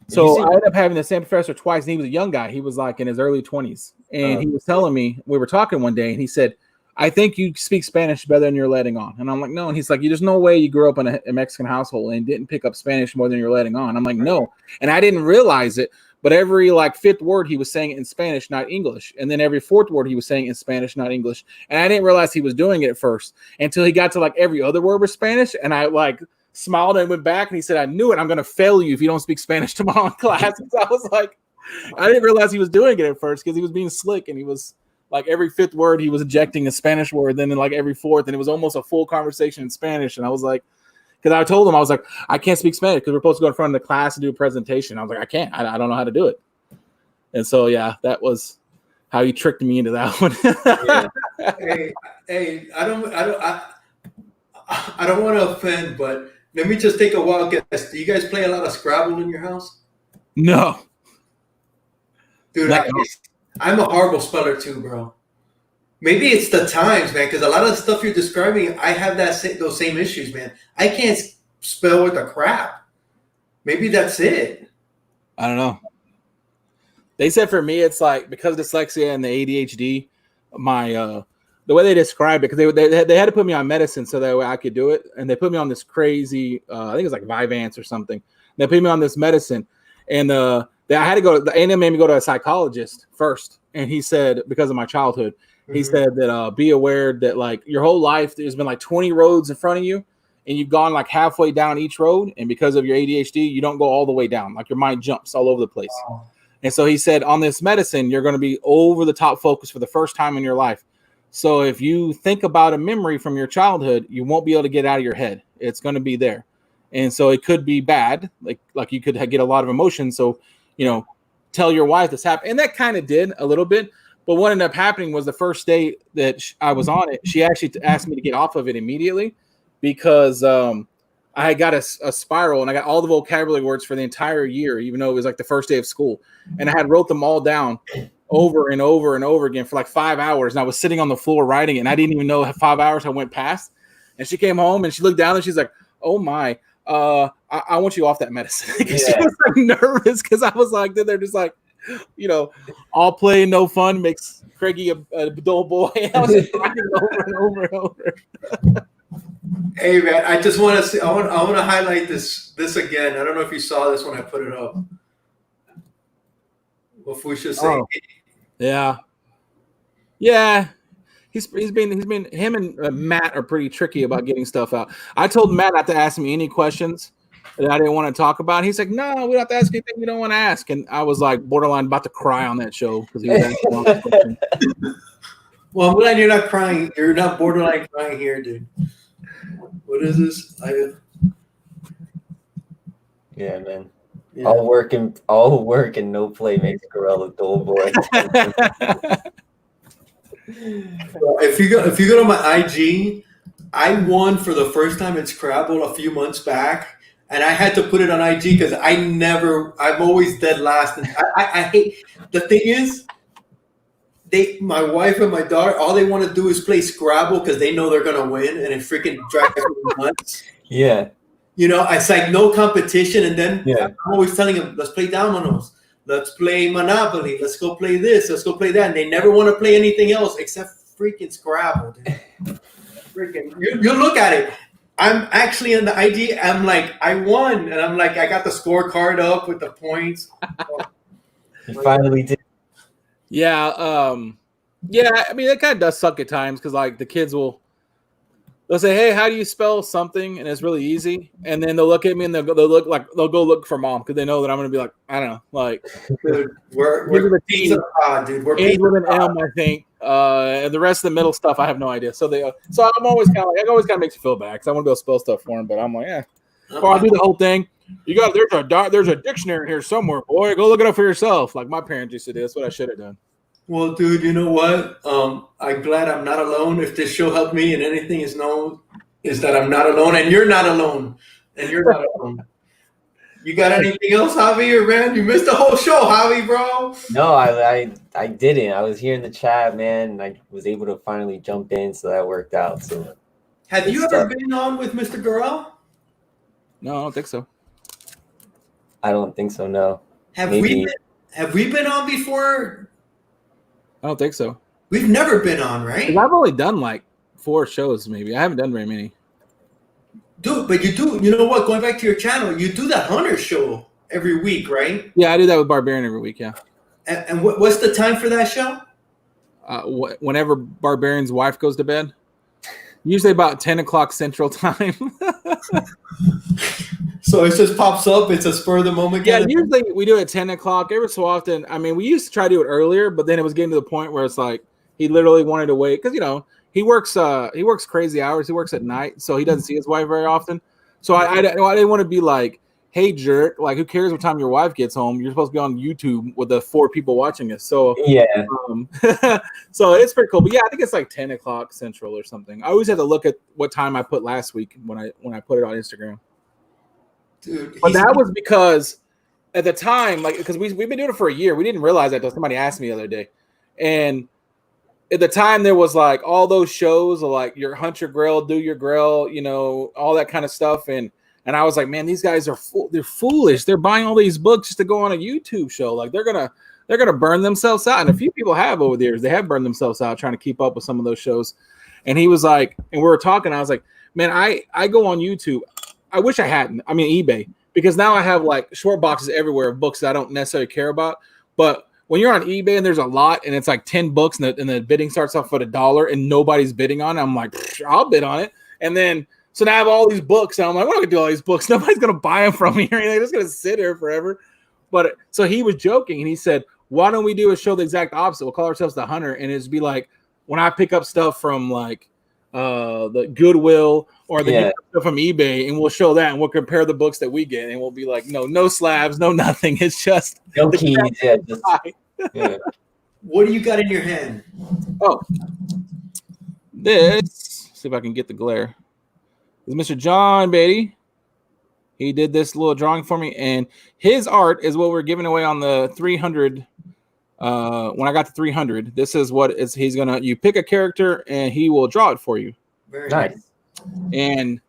so I ended up having the same professor twice, and he was a young guy. He was like in his early 20s, and he was telling me, we were talking one day, and he said, I think you speak Spanish better than you're letting on. And I'm like, no. And he's like, there's no way you grew up in a Mexican household and didn't pick up Spanish more than you're letting on. I'm like, no. And I didn't realize it, but every like fifth word he was saying it in Spanish, not English. And then every fourth word he was saying in Spanish, not English. And I didn't realize he was doing it at first until he got to like every other word was Spanish. And I like smiled and went back and he said, I knew it. I'm going to fail you if you don't speak Spanish tomorrow in class. And so I was like, I didn't realize he was doing it at first because he was being slick, and he was like every fifth word he was ejecting a Spanish word, then in like every fourth, and it was almost a full conversation in Spanish. And I was like, because I told him, I was like, I can't speak Spanish because we're supposed to go in front of the class and do a presentation. I was like, I can't. I don't know how to do it. And so, yeah, that was how he tricked me into that one. Hey, I don't want to offend, but let me just take a wild guess. Do you guys play a lot of Scrabble in your house? No. Dude, I'm a horrible speller too, bro. Maybe it's the times, man, because a lot of the stuff you're describing, I have those same issues, man. I can't spell with a crap. Maybe that's it. I don't know. They said for me, it's like because of dyslexia and the ADHD, the way they describe it, because they had to put me on medicine so that way I could do it, and they put me on this crazy, I think it's like Vyvanse or something. They put me on this medicine, and I had to go. The A&M made me go to a psychologist first, and he said because of my childhood, he said that be aware that like your whole life there's been like 20 roads in front of you, and you've gone like halfway down each road, and because of your ADHD, you don't go all the way down. Like your mind jumps all over the place. Wow. And so he said on this medicine, you're going to be over the top focused for the first time in your life. So if you think about a memory from your childhood, you won't be able to get out of your head. It's going to be there. And so it could be bad. Like you could get a lot of emotion. So, tell your wife this happened. And that kind of did a little bit. But what ended up happening was the first day that I was on it, she actually asked me to get off of it immediately because I had got a spiral and I got all the vocabulary words for the entire year, even though it was like the first day of school. And I had wrote them all down over and over and over again for like 5 hours. And I was sitting on the floor writing it. And I didn't even know 5 hours I went past. And she came home and she looked down and she's like, oh my, I want you off that medicine. Because she was like nervous because I was like, they're just like, all play, no fun makes Craigie a dull boy. And I was just writing over and over and over. Hey man, I just want to see. I want to highlight this again. I don't know if you saw this when I put it up. What we should say. Yeah. He's been him and Matt are pretty tricky about getting stuff out. I told Matt not to ask me any questions that I didn't want to talk about. He's like, no, we don't have to ask anything you don't want to ask. And I was like borderline about to cry on that show because he was asking all those questions. Well, I'm glad you're not crying. You're not borderline crying here, dude. What is this? Yeah, man. Yeah. All work and no play makes Garrell a dull boy. If you go to my IG, I won for the first time in Scrabble a few months back, and I had to put it on IG because I'm always dead last. And I hate the thing is. My wife and my daughter, all they want to do is play Scrabble because they know they're gonna win, and it freaking drives me nuts. Yeah, it's like no competition, and then I'm always telling them, "Let's play dominoes, let's play Monopoly, let's go play this, let's go play that," and they never want to play anything else except freaking Scrabble. Dude. Freaking, you look at it. I'm actually in the ID. I'm like, I won, and I'm like, I got the scorecard up with the points. You finally did. Yeah, I mean, it kind of does suck at times because like the kids they'll say, "Hey, how do you spell something?" and it's really easy, and then they'll look at me and they'll go look for mom because they know that I'm gonna be like, I don't know, like, dude, we're pizza pod, dude. We're ends pizza with an pod. M, I think. And the rest of the middle stuff, I have no idea. So I'm always kind of like, it always kind of makes you feel bad because I want to be able to spell stuff for him, but I'm like, yeah. Or I'll do the whole thing. There's a dictionary in here somewhere, boy. Go look it up for yourself. Like my parents used to do. That's what I should have done. Well, dude, you know what? I'm glad I'm not alone. If this show helped me and anything is that I'm not alone, and you're not alone, and you're not alone. You got anything else, Javi or Rand? You missed the whole show, Javi, bro. No, I didn't. I was here in the chat, man, and I was able to finally jump in, so that worked out. So, have you ever been on with Mr. Garrell? No, I don't think so. I don't think so. No. Have we been on before? I don't think so. We've never been on, right? I've only done like 4 shows, maybe. I haven't done very many. Dude, but you do. You know what? Going back to your channel, you do that Hunter show every week, right? Yeah, I do that with Barbarian every week. Yeah. And what's the time for that show? Whenever Barbarian's wife goes to bed, usually about 10 o'clock Central Time. So it just pops up. It's a spur of the moment. Yeah, usually we do it at 10 o'clock. Every so often, I mean, we used to try to do it earlier, but then it was getting to the point where it's like he literally wanted to wait because he works crazy hours. He works at night, so he doesn't see his wife very often. So I didn't want to be like, hey, jerk, like who cares what time your wife gets home? You're supposed to be on YouTube with the 4 people watching us. So yeah, so it's pretty cool. But yeah, I think it's like 10 o'clock Central or something. I always have to look at what time I put last week when I put it on Instagram. Dude, but that was because at the time, like, because we've been doing it for a year. We didn't realize that until somebody asked me the other day. And at the time, there was like all those shows of like your Hunt Your Grail, Do Your Grail, all that kind of stuff. And I was like, man, these guys they're foolish. They're buying all these books just to go on a YouTube show. Like they're gonna burn themselves out. And a few people have over the years. They have burned themselves out trying to keep up with some of those shows. And he was like, and we were talking. I was like, man, I go on YouTube. I wish I hadn't. I mean, eBay, because now I have like short boxes everywhere of books that I don't necessarily care about. But when you're on eBay and there's a lot and it's like 10 books and the bidding starts off at $1 and nobody's bidding on it, I'm like, I'll bid on it. And then so now I have all these books and I'm like, what am I gonna do all these books? Nobody's gonna buy them from me or anything. They're just gonna sit here forever. But so he was joking and he said, why don't we do a show the exact opposite? We'll call ourselves the Hunter, and it'd be like when I pick up stuff from like the Goodwill or the stuff from eBay, and we'll show that and we'll compare the books that we get, and we'll be like, no slabs, no nothing. It's just no keys. Yeah. What do you got in your hand? Oh, this. See if I can get the glare. This is Mr. John Beatty. He did this little drawing for me, and his art is what we're giving away on the 300. When I got to 300, this is what he's gonna. You pick a character, and he will draw it for you. Very nice. And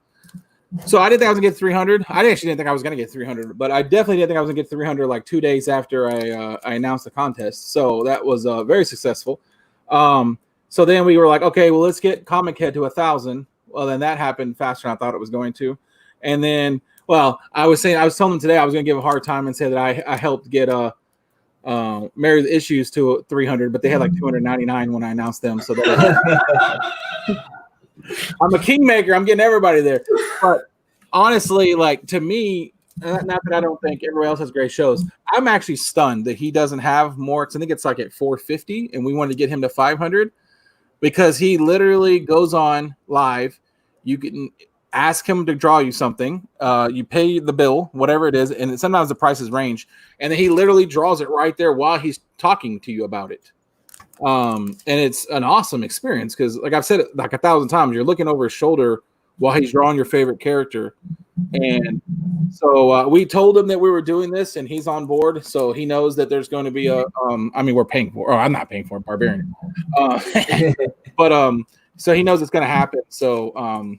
so I didn't think I was gonna get 300. I actually didn't think I was gonna get 300, but I definitely didn't think I was gonna get 300 like 2 days after I announced the contest. So that was very successful. So then we were like, okay, well, let's get Comic Head to 1,000. Well, then that happened faster than I thought it was going to. And then, well, I was telling them today I was gonna give a hard time and say that I helped get Marry the Issues to 300, but they had like 299 when I announced them. So I'm a kingmaker. I'm getting everybody there. But honestly, like to me, not that I don't think everybody else has great shows, I'm actually stunned that he doesn't have more. Because I think it's like at 450, and we wanted to get him to 500 because he literally goes on live. You can ask him to draw you something. You pay the bill, whatever it is, and sometimes the prices range. And then he literally draws it right there while he's talking to you about it. And it's an awesome experience because, like I've said it like 1,000 times, you're looking over his shoulder while he's drawing your favorite character. And so we told him that we were doing this, and he's on board. So he knows that there's going to be a. I mean, we're paying for. Or I'm not paying for it, Barbarian. But so he knows it's going to happen. So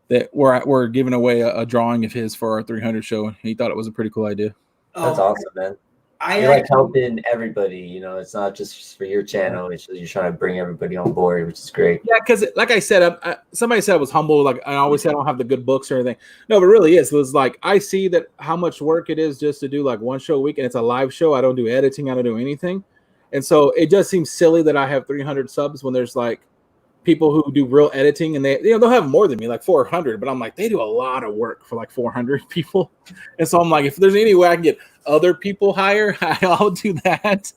that we're giving away a drawing of his for our 300 show, and he thought it was a pretty cool idea. That's awesome, man. You're like helping everybody, it's not just for your channel. It's just, you're trying to bring everybody on board, which is great. Yeah, because like I said, somebody said I was humble. Like I always say, I don't have the good books or anything. No, but it really is. It was like I see that how much work it is just to do like one show a week, and it's a live show. I don't do editing. I don't do anything, and so it just seems silly that I have 300 subs when there's like people who do real editing, and they'll have more than me, like 400. But I'm like, they do a lot of work for like 400 people, and so I'm like, if there's any way I can get other people higher, I'll do that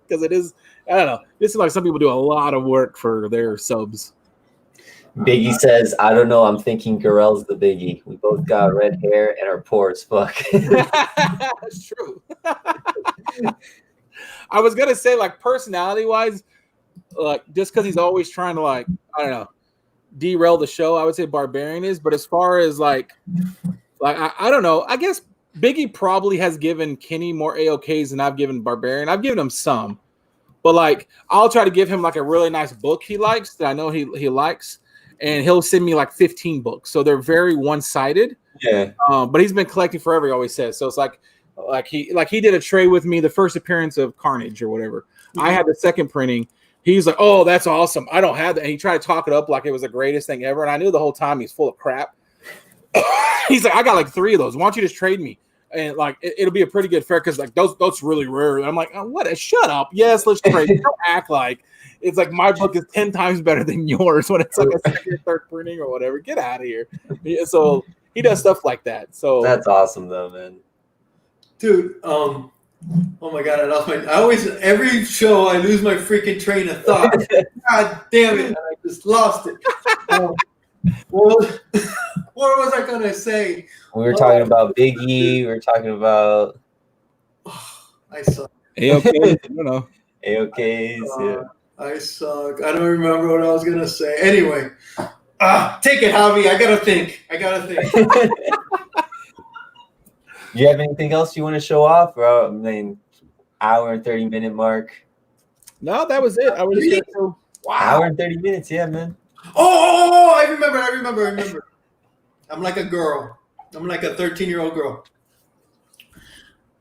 because I don't know. This is like some people do a lot of work for their subs. Biggie says, I don't know. I'm thinking Garrell's the Biggie. We both got red hair and are poor as fuck. That's true. I was gonna say, like, personality wise, like, just because he's always trying to, like, I don't know, derail the show, I would say Barbarian is. But as far as like I don't know, I guess Biggie probably has given Kenny more AOKs than I've given Barbarian. I've given him some, but like I'll try to give him like a really nice book he likes that I know he likes, and he'll send me like 15 books. So they're very one-sided. Yeah. But he's been collecting forever, he always says. So it's like he did a trade with me, the first appearance of Carnage or whatever. Mm-hmm. I had the second printing. He's like, oh, that's awesome. I don't have that. And he tried to talk it up like it was the greatest thing ever. And I knew the whole time he's full of crap. He's like, I got like 3 of those. Why don't you just trade me? And like, it'll be a pretty good fair because like those really rare. And I'm like, oh, what? Shut up. Yes, let's trade. Don't act like it's like my book is 10 times better than yours when it's like a second or third printing or whatever. Get out of here. Yeah, so he does stuff like that. So that's awesome though, man. Dude, oh my God, every show I lose my freaking train of thought. God damn it, I just lost it. What was I gonna say? We were talking about Biggie. We were talking about. I suck. AOK, I don't know. AOKs. Yeah. I suck. I don't remember what I was gonna say. Anyway, take it, Javi. I gotta think. Do you have anything else you want to show off, bro? I mean, hour and 30-minute mark. No, that was it. I was just wow. Hour and 30 minutes, yeah, man. Oh, I remember. I'm like a girl. I'm like a 13-year-old girl.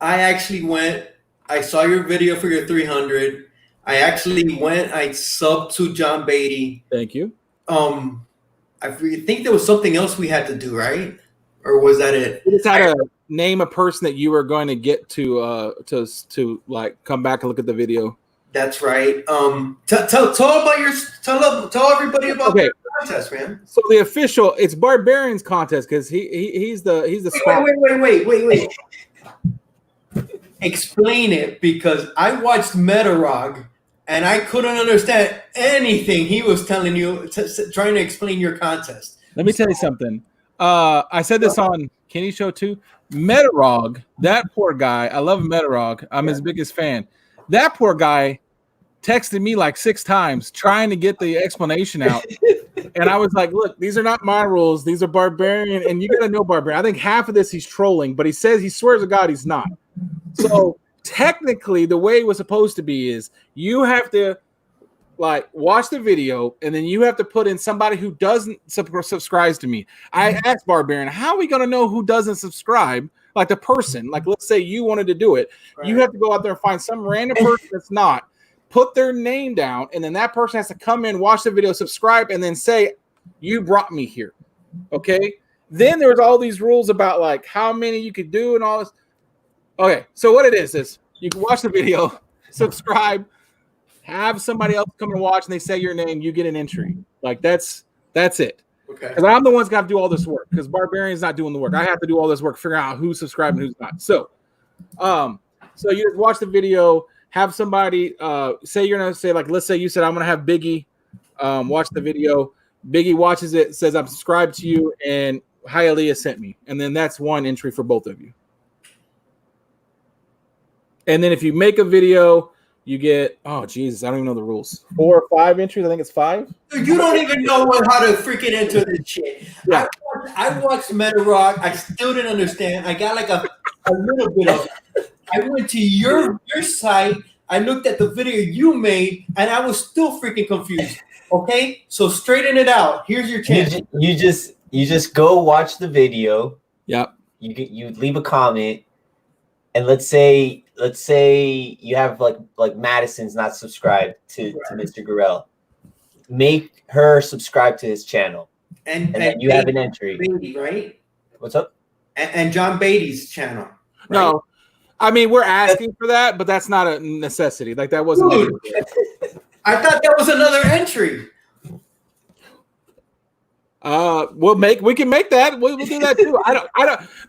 I actually went. I saw your video for your 300. I subbed to John Beatty. Thank you. I think there was something else we had to do, right? Or was that it? We just had to name a person that you were going to get to like come back and look at the video. That's right. Tell everybody about the contest, man. So the official, it's Barbarian's contest because he's the Wait. Explain it, because I watched Metarog and I couldn't understand anything he was telling you, trying to explain your contest. Let me tell you something. I said this on Kenny's show too. Metarog, that poor guy. I love Metarog. I'm his biggest fan. That poor guy texted me like 6 times trying to get the explanation out. And I was like, look, these are not my rules. These are Barbarian. And you got to know Barbarian. I think half of this he's trolling, but he swears to God he's not. So technically the way it was supposed to be is you have to like watch the video and then you have to put in somebody who doesn't subscribe to me. I asked Barbarian, how are we going to know who doesn't subscribe? Like the person, like let's say you wanted to do it. Right. You have to go out there and find some random person that's not, put their name down, and then that person has to come in, watch the video, subscribe, and then say, you brought me here. Okay? Then there's all these rules about like how many you could do and all this. Okay, so what it is you can watch the video, subscribe, have somebody else come and watch, and they say your name, you get an entry. Like that's it. Okay. Because I'm the one's got to do all this work. Because Barbarian's not doing the work. I have to do all this work, figure out who's subscribed and who's not. So, so you just watch the video, have somebody say you're gonna say like, let's say you said I'm gonna have Biggie watch the video. Biggie watches it, says I'm subscribed to you, and Hialeah sent me, and then that's one entry for both of you. And then if you make a video, you get, oh Jesus, I don't even know the rules. 4 or 5 entries. I think it's 5. Dude, you don't even know how to freaking enter this shit. Yeah. I watched Metarog. I still didn't understand. I got like a little bit of it. I went to your site. I looked at the video you made, and I was still freaking confused. Okay, so straighten it out. Here's your chance. You just go watch the video. Yep. You leave a comment, and let's say you have like Madison's not subscribed to Mr. Garrell. Make her subscribe to his channel, and then you have an entry. Beatty, right? What's up? And John Beatty's channel. Right? No, I mean we're asking for that, but that's not a necessity. Like that wasn't. I thought that was another entry. We can make that. We'll do that too. I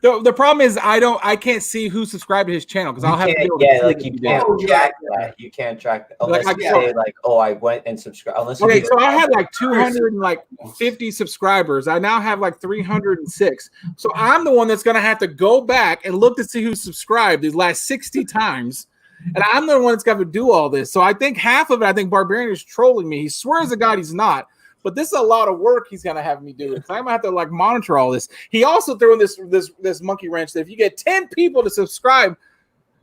don't. The problem is I can't see who subscribed to his channel because I'll have to be able to see like you can't track that. You can't track that unless you say like, oh, I went and subscribed. Unless okay, so I had like 250 subscribers. I now have like 306. So I'm the one that's gonna have to go back and look to see who subscribed these last 60 times. And I'm the one that's got to do all this. So I think half of it, I think Barbarian is trolling me. He swears to God he's not. But this is a lot of work he's gonna have me do. I'm gonna have to like monitor all this. He also threw in this monkey wrench that if you get 10 people to subscribe,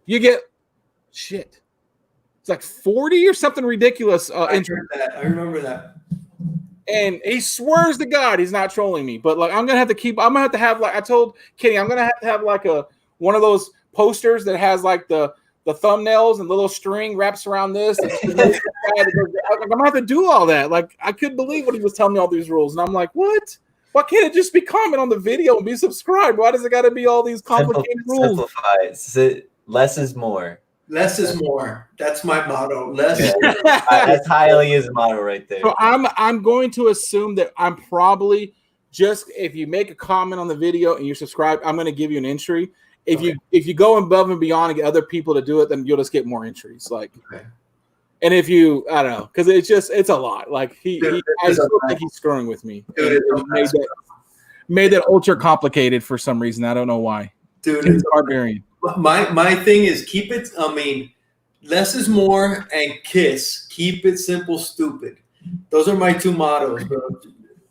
you get shit. It's like 40 or something ridiculous. I remember that. And he swears to God he's not trolling me. But like I'm gonna have to have like I told Kenny, I'm gonna have like one of those posters that has like the thumbnails and little string wraps around this. I'm gonna have to do all that. Like I couldn't believe when he was telling me all these rules, and I'm like, what? Why can't it just be comment on the video and be subscribed? Why does it got to be all these complicated rules? Simplify. Less is more. Less is more. That's my motto. Less. That's Hialeah's motto right there. So I'm going to assume that I'm probably just if you make a comment on the video and you subscribe, I'm going to give you an entry. If you go above and beyond and get other people to do it, then you'll just get more entries. Like, and if you, I don't know, because it's a lot. Like I still think he's screwing with me. Dude, made that ultra complicated for some reason. I don't know why. Dude, it's Barbarian. My thing is keep it. I mean, less is more, and KISS. Keep it simple, stupid. Those are my two mottos, bro.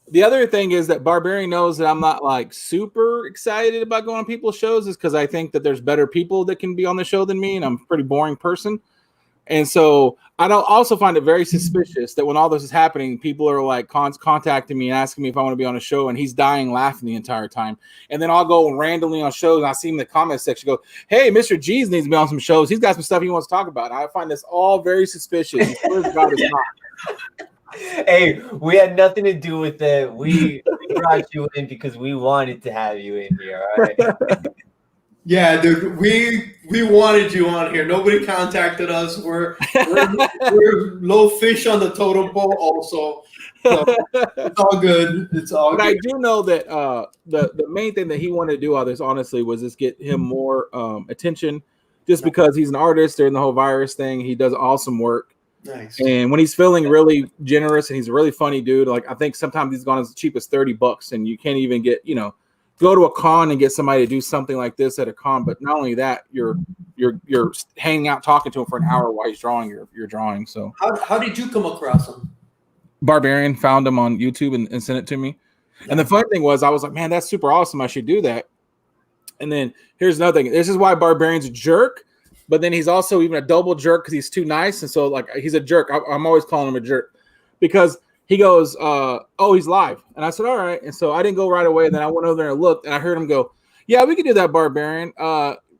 The other thing is that Barbarian knows that I'm not like super excited about going on people's shows is because I think that there's better people that can be on the show than me, and I'm a pretty boring person. And so I don't also find it very suspicious that when all this is happening, people are like contacting me and asking me if I want to be on a show, and he's dying laughing the entire time. And then I'll go randomly on shows, and I see him in the comment section go, hey, Mr. G's needs to be on some shows. He's got some stuff he wants to talk about. And I find this all very suspicious. God is not. Hey, we had nothing to do with it. We brought you in because we wanted to have you in here. All right. Yeah, dude, we wanted you on here. Nobody contacted us. We're low fish on the totem pole also. So it's all good. It's all good. I do know that the main thing that he wanted to do all this, honestly, was just get him more attention just because he's an artist during the whole virus thing. He does awesome work. Nice. And when he's feeling really generous and he's a really funny dude, like I think sometimes he's gone as cheap as $30 and you can't even get, go to a con and get somebody to do something like this at a con. But not only that, you're hanging out talking to him for an hour while he's drawing your drawing. So how did you come across him? Barbarian found him on YouTube and sent it to me. Yeah. And the funny thing was I was like, man, that's super awesome. I should do that. And then here's another thing. This is why Barbarian's a jerk. But then he's also even a double jerk because he's too nice. And so, like, he's a jerk. I'm always calling him a jerk because he goes, oh, he's live. And I said, all right. And so I didn't go right away. And then I went over there and looked, and I heard him go, yeah, we can do that, Barbarian.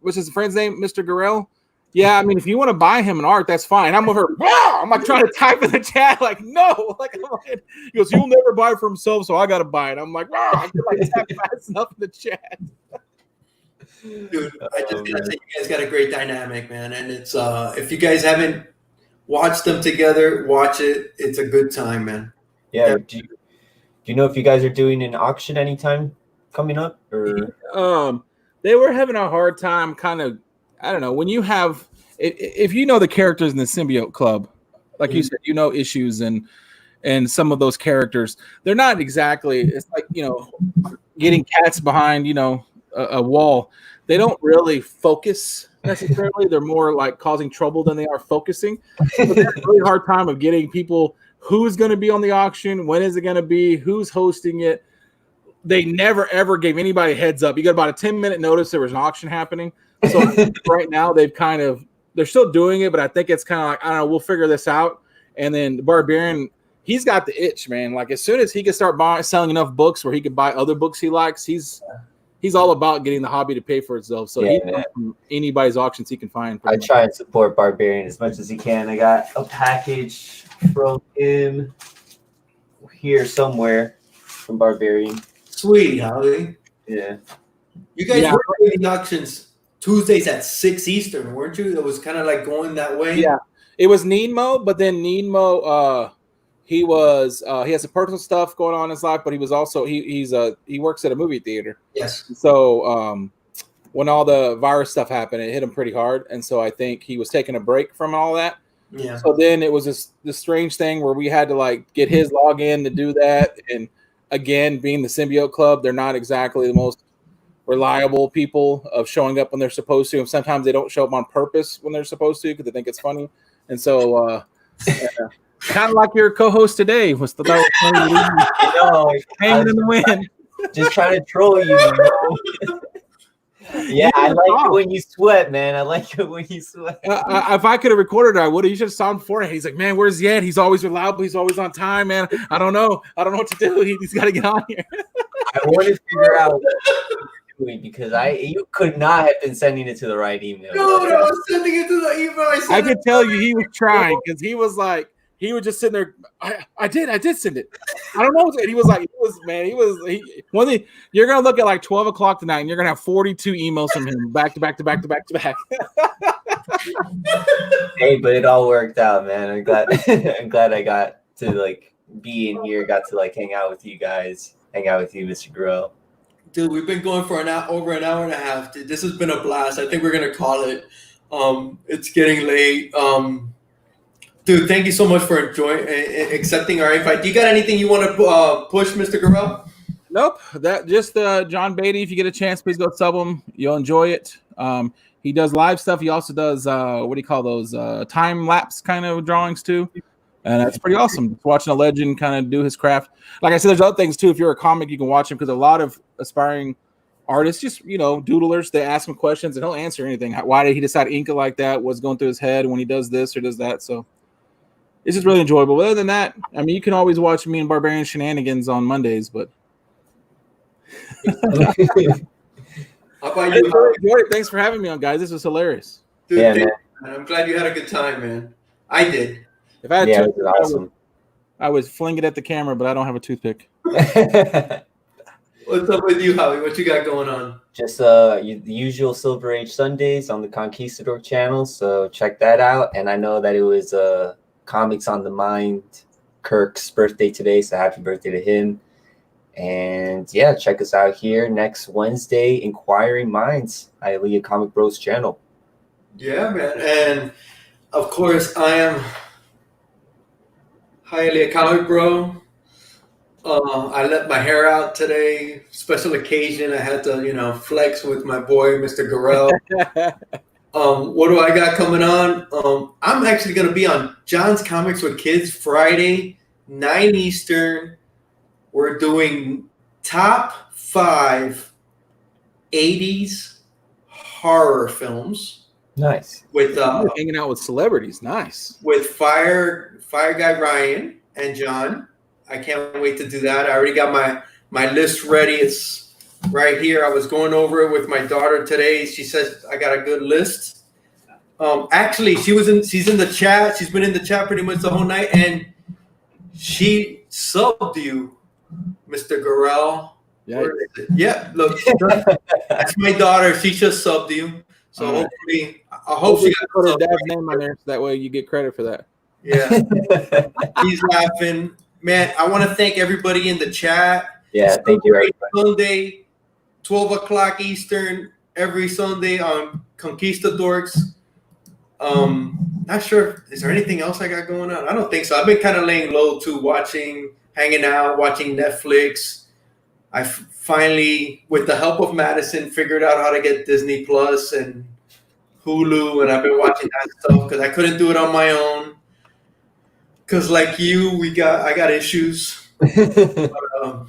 What's his friend's name? Mr. Garrell? Yeah, I mean, if you want to buy him an art, that's fine. I'm over, wow! I'm like trying to type in the chat, like, no. Like, he goes, he'll never buy it for himself, so I got to buy it. I'm like, wow! I feel like tap fast enough in the chat. Dude, I just gotta say, you guys got a great dynamic, man. And it's if you guys haven't watched them together, watch it. It's a good time, man. Yeah. Do you know if you guys are doing an auction anytime coming up? Or they were having a hard time, kind of. I don't know. When you have, if you know the characters in the Symbiote Club, like you said, issues and some of those characters, they're not exactly. It's like getting cats behind a wall. They don't really focus necessarily. They're more like causing trouble than they are focusing. But they have a really hard time of getting people who's going to be on the auction, when is it going to be, who's hosting it. They never ever gave anybody a heads up. You got about a 10-minute notice there was an auction happening. So right now they're still doing it, but I think it's kind of like, I don't know, we'll figure this out. And then the Barbarian, he's got the itch, man. Like as soon as he can start selling enough books where he could buy other books he likes, he's all about getting the hobby to pay for itself. So he from anybody's auctions he can find. I try and support Barbarian as much as he can. I got a package from him here somewhere from Barbarian. Sweet, Holly. Yeah. You guys were doing the auctions Tuesdays at 6 Eastern, weren't you? It was kind of like going that way. Yeah. It was Nemo, but then Nemo he was he has some personal stuff going on in his life, but he was also he works at a movie theater. Yes. So when all the virus stuff happened, it hit him pretty hard, and so I think he was taking a break from all that. Yeah. So then it was this strange thing where we had to like get his login to do that, and again, being the Symbiote Club, they're not exactly the most reliable people of showing up when they're supposed to, and sometimes they don't show up on purpose when they're supposed to because they think it's funny. And so kind of like your co-host today was the hanging in the wind, just trying to troll you. Yeah, I like it when you sweat, man. I like it when you sweat. If I could have recorded it, I would have. You should have saw him beforehand. He's like, man, where's he at? He's always reliable. He's always on time, man. I don't know what to do. He's got to get on here. I want to figure out what you're doing because you could not have been sending it to the right email. No, I was sending it to the email. I could tell you he was trying because he was like, he was just sitting there. I did send it. I don't know. He was one thing. You're gonna look at like 12 o'clock tonight, and you're gonna have 42 emails from him back to back. Hey, but it all worked out, man. I'm glad. I'm glad I got to like be in here. Got to like hang out with you guys. Hang out with you, Mr. Garrell. Dude, we've been going for over an hour and a half. Dude, this has been a blast. I think we're gonna call it. It's getting late. Dude, thank you so much for accepting our invite. Do you got anything you want to push, Mr. Garrell? Nope. That just John Beatty. If you get a chance, please go sub him. You'll enjoy it. He does live stuff. He also does what do you call those time lapse kind of drawings too, and that's pretty awesome. Just watching a legend kind of do his craft. Like I said, there's other things too. If you're a comic, you can watch him because a lot of aspiring artists, just doodlers, they ask him questions and he'll answer anything. Why did he decide to ink it like that? What's going through his head when he does this or does that? So. It's just really enjoyable. But other than that, I mean, you can always watch me and Barbarian Shenanigans on Mondays. But how about you? Thanks for having me on, guys. This was hilarious. Dude, yeah, man. I'm glad you had a good time, man. I did. If I had it was awesome. I would fling it at the camera, but I don't have a toothpick. What's up with you, Howie? What you got going on? Just the usual Silver Age Sundays on the Conquistador channel. So check that out. And I know that it was Comics on the Mind, Kirk's birthday today, so happy birthday to him. And yeah, check us out here next Wednesday, Inquiring Minds, Hialeah Comic Bro's channel. Yeah, man. And of course, I am Hialeah Comic Bro. I let my hair out today. Special occasion. I had to, flex with my boy, Mr. Garrell. What do I got coming on? I'm actually going to be on John's Comics with Kids Friday, 9 Eastern. We're doing top 5 80s horror films. Nice. With hanging out with celebrities. Nice. With Fire Guy Ryan and John. I can't wait to do that. I already got my list ready. It's right here. I was going over it with my daughter today. She says I got a good list. Actually, she's in the chat. She's been in the chat pretty much the whole night, and she subbed you, Mr. Garrell. Yeah, look, that's my daughter. She just subbed you. So hopefully, I hope she got put her dad's name on there, so that way you get credit for that. Yeah, he's laughing, man. I want to thank everybody in the chat. Yeah, thank you, everybody. Sunday, 12 o'clock Eastern, every Sunday on Conquistadorks. Not sure. Is there anything else I got going on? I don't think so. I've been kind of laying low too, hanging out, watching Netflix. I finally, with the help of Madison, figured out how to get Disney Plus and Hulu, and I've been watching that stuff because I couldn't do it on my own. Because like you, I got issues. But,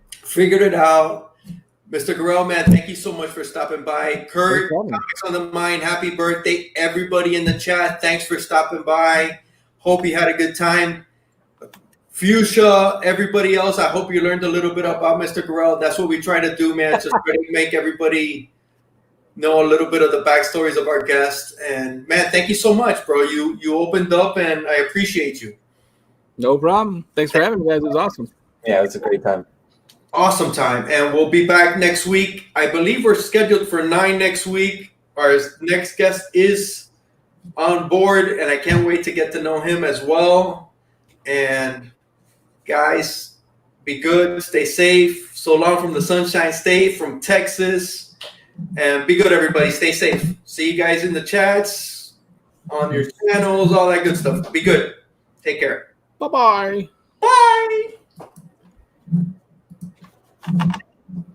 figured it out. Mr. Garrell, man, thank you so much for stopping by. Kurt, Comics on the Mind, happy birthday. Everybody in the chat, thanks for stopping by. Hope you had a good time. Fuchsia, everybody else, I hope you learned a little bit about Mr. Garrell. That's what we try to do, man, just try to make everybody know a little bit of the backstories of our guests. And, man, thank you so much, bro. You opened up, and I appreciate you. No problem. Thanks for having me, guys. It was awesome. Yeah, it was a great time. Awesome time. And we'll be back next week. I believe we're scheduled for 9 next week. Our next guest is on board, and I can't wait to get to know him as well. And guys, be good, stay safe. So long from the Sunshine State, from Texas. And be good, everybody. Stay safe. See you guys in the chats, on your channels, all that good stuff. Be good. Take care. Bye-bye. Bye.